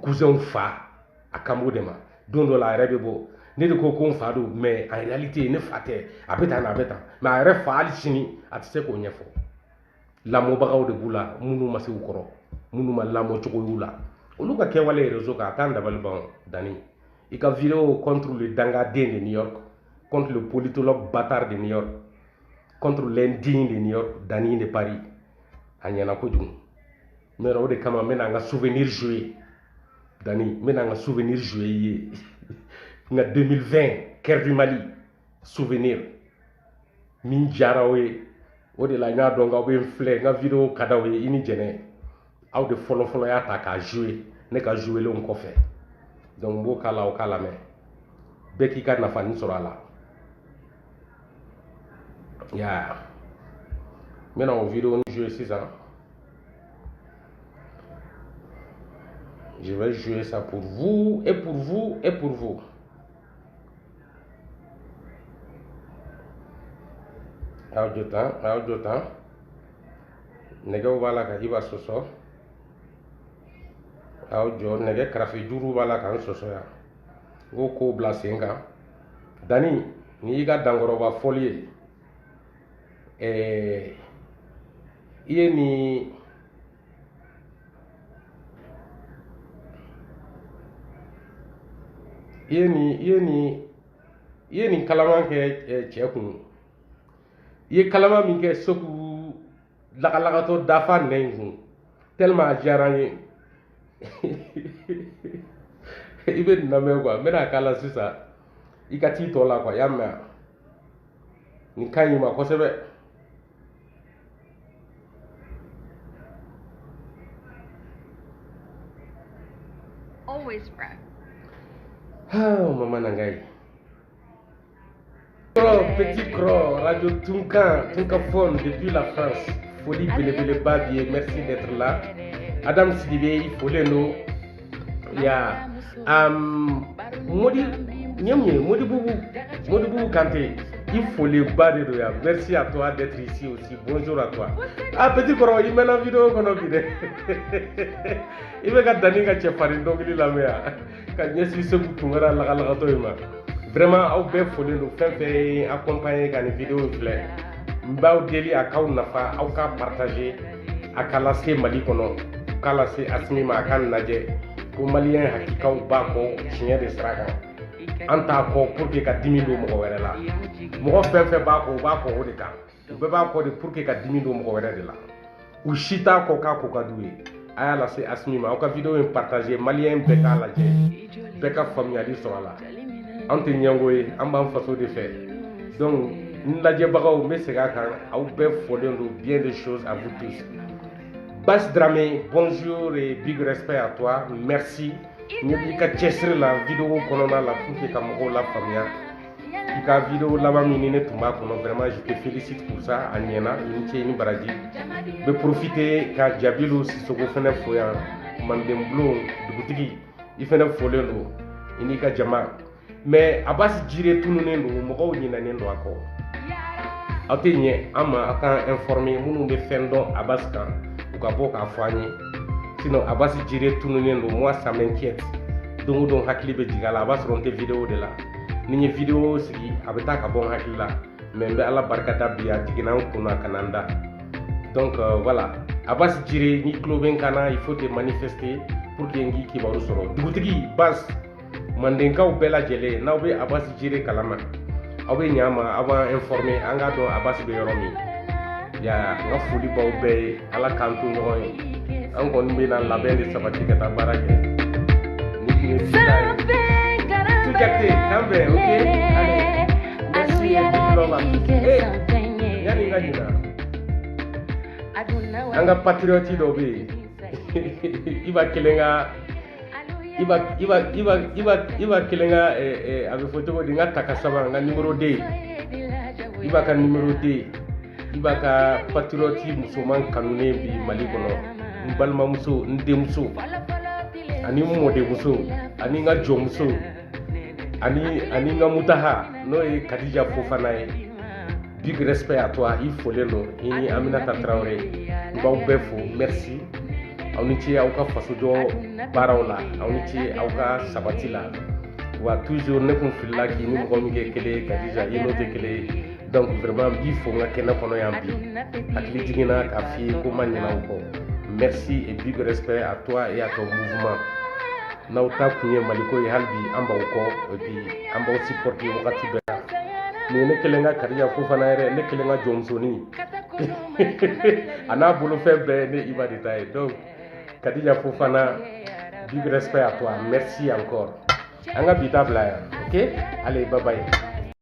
cousinw fa a kan b'o de ma don dɔ la a yɛrɛ bɛ bɔ ne de ko ko n fa don mais en réalité ne fa tɛ a bɛ tan a bɛ tan mais a yɛrɛ fa hali sini a tɛ se k'o ɲɛfɔ lamɔbagaw de b'u la minnu ma se u kɔrɔ minnu ma lamɔ cogo y'u la olu ka kɛwale réseau kan a t'an dabali ban Dani i ka vidéo contre le dangaden de New York contre le politologue bâtard de New York contre l'indigne de New York Dani de Paris a ɲɛna kojugu mais o de kama n bɛna n ka souvenir jouer Dani n bɛna n ka souvenir jouer i ye n ka 2020 Caire du Mali souvenir min diyara o ye o de la n y'a dɔn k'aw bɛ n filɛ n ka vidéo ka d'aw ye i ni jɛnɛ aw de fɔlɔ y'a ta k'a jouer ne ka jouerlenw kɔfɛ donc n b'o k'a la aw k'a lamɛn bɛɛ k'i ka nafanin sɔrɔ a la ya n bɛna o vidéo jouer sisan. Je vais jouer ça pour vous et pour vous et pour vous. Audio temps. Nega wala ka hiba soso. Audio nega krafi juru wala kan soso ya. Go ko bla senga. Dani ni ga dangoro ba folie. Iye ni iye ni kalama kɛ cɛ kun i ye kalama min kɛ Soku lagalagatɔ dafa nɛ in kun tellement a diyara n ye i bɛ nin lamɛn quoi n bɛna k'a la sisan i ka t'i tɔ la quoi i y'a mɛn nin ka ɲi ma kosɛbɛ. Always fresh. Oh, Maman Nangaï. Petit Cro, Radio Tunkaphone depuis la France. Folie Bele Babier, merci d'être là. Adam Sidibé, Foleno. Ya. Modi Boubou Kanté. Il faut les barrer. Merci à toi d'être ici aussi. Bonjour à toi. Ah, Petit Cro, il mène la vidéo qu'on a vidé. Il veut que Dani ka farin donc il la mea. Ka nyesi se kutungara la to ima. Vraiment au be folen do fenfe accompagner kan vidéo flé. Mbaw deli akaw nafa au ka partager akala se Mali kono. Kala se asmi ma kan naje ko malien hakikaw ba ko chien de straka. Anta ko pour que ka dimido mo wéré la. Mo fenfe ba ko o de ka. Be ba ko de pour que ka dimido mo wéré de la. U shita ko ka duwe. Aya la se asmima au ka vidéo en partager malien beka la je beka familiali sur la ante nyangoy amba façon de faire donc n'lajé bagaw me sega kan au be folen bien des choses à vous tous. Bass Dramé, bonjour et big respect à toi, merci. Ni ka chesser la vidéo konona la pour que kamoko la famia ika vidéo là bas minine tumba kono vraiment je te félicite pour ça Aniena ni baraji be profiter ka Jabilu Sissoko fene foya mandem blon dugutigi I fene folelo ini ka jama mais Abbas Jire tunune ndo moko nyina nendo ako atenye ama aka informer munu be fendo Abbas kan ko boka fani sinon Abbas Jire tunune ndo moi ça m'inquiète donc hakili be digala Abbas ronte vidéo de la ni vidéo sigi abeta ka bon hakila mais be ala barkata biya tigina kuna kananda donc voilà Abbas Jire ni kloben kana il faut te manifester pour que ngi ki baru soro dugutigi bas mandenkaw bela jele nawbe Abbas Jire kalama awbe nyama avant informer anga do Abbas be yoromi ya nga fuli baw be ala kantu ngoy an kon be na label de sabati kata barake ni tout capté kambe ok allez merci et big love à tous yani ngajina anga patriote do be iba kelenga iba kelenga avec photo ko dinga takasaba nga numéro 2 iba ka numéro 2 iba ka patriote musoman kanune bi Mali kono mbalma muso nde muso ani mo de muso ani nga jo muso ani nga mutaha no e Khadija Fofana e big respect à toi il faut le nom ini Aminata Traoré baw befo merci awniti au ka faso jo barawla awniti au ka sabatila wa toujours ne kun filila k'i ni mɔgɔ min kɛ kelen Kadija i n'o tɛ kelen donc vraiment n b'i fo n ka kɛnɛ kɔnɔ yan bi hakili jiginna k'a f'i ye ko ma ɲinɛ o kɔ merci et big respect à toi et à ton mouvement n'aw ta kun ye Maliko ye hali bi an b'aw kɔ et puis an b'aw supporter wagati bɛɛ nin ye ne kelen ka Kadija Fofana yɛrɛ ne kelen ka jɔnmusonin a n'a bolofɛn bɛɛ ne Iba de ta ye donc Kadija Fofana big respect à toi merci encore an ka bi ta bila yan ok allez bye bye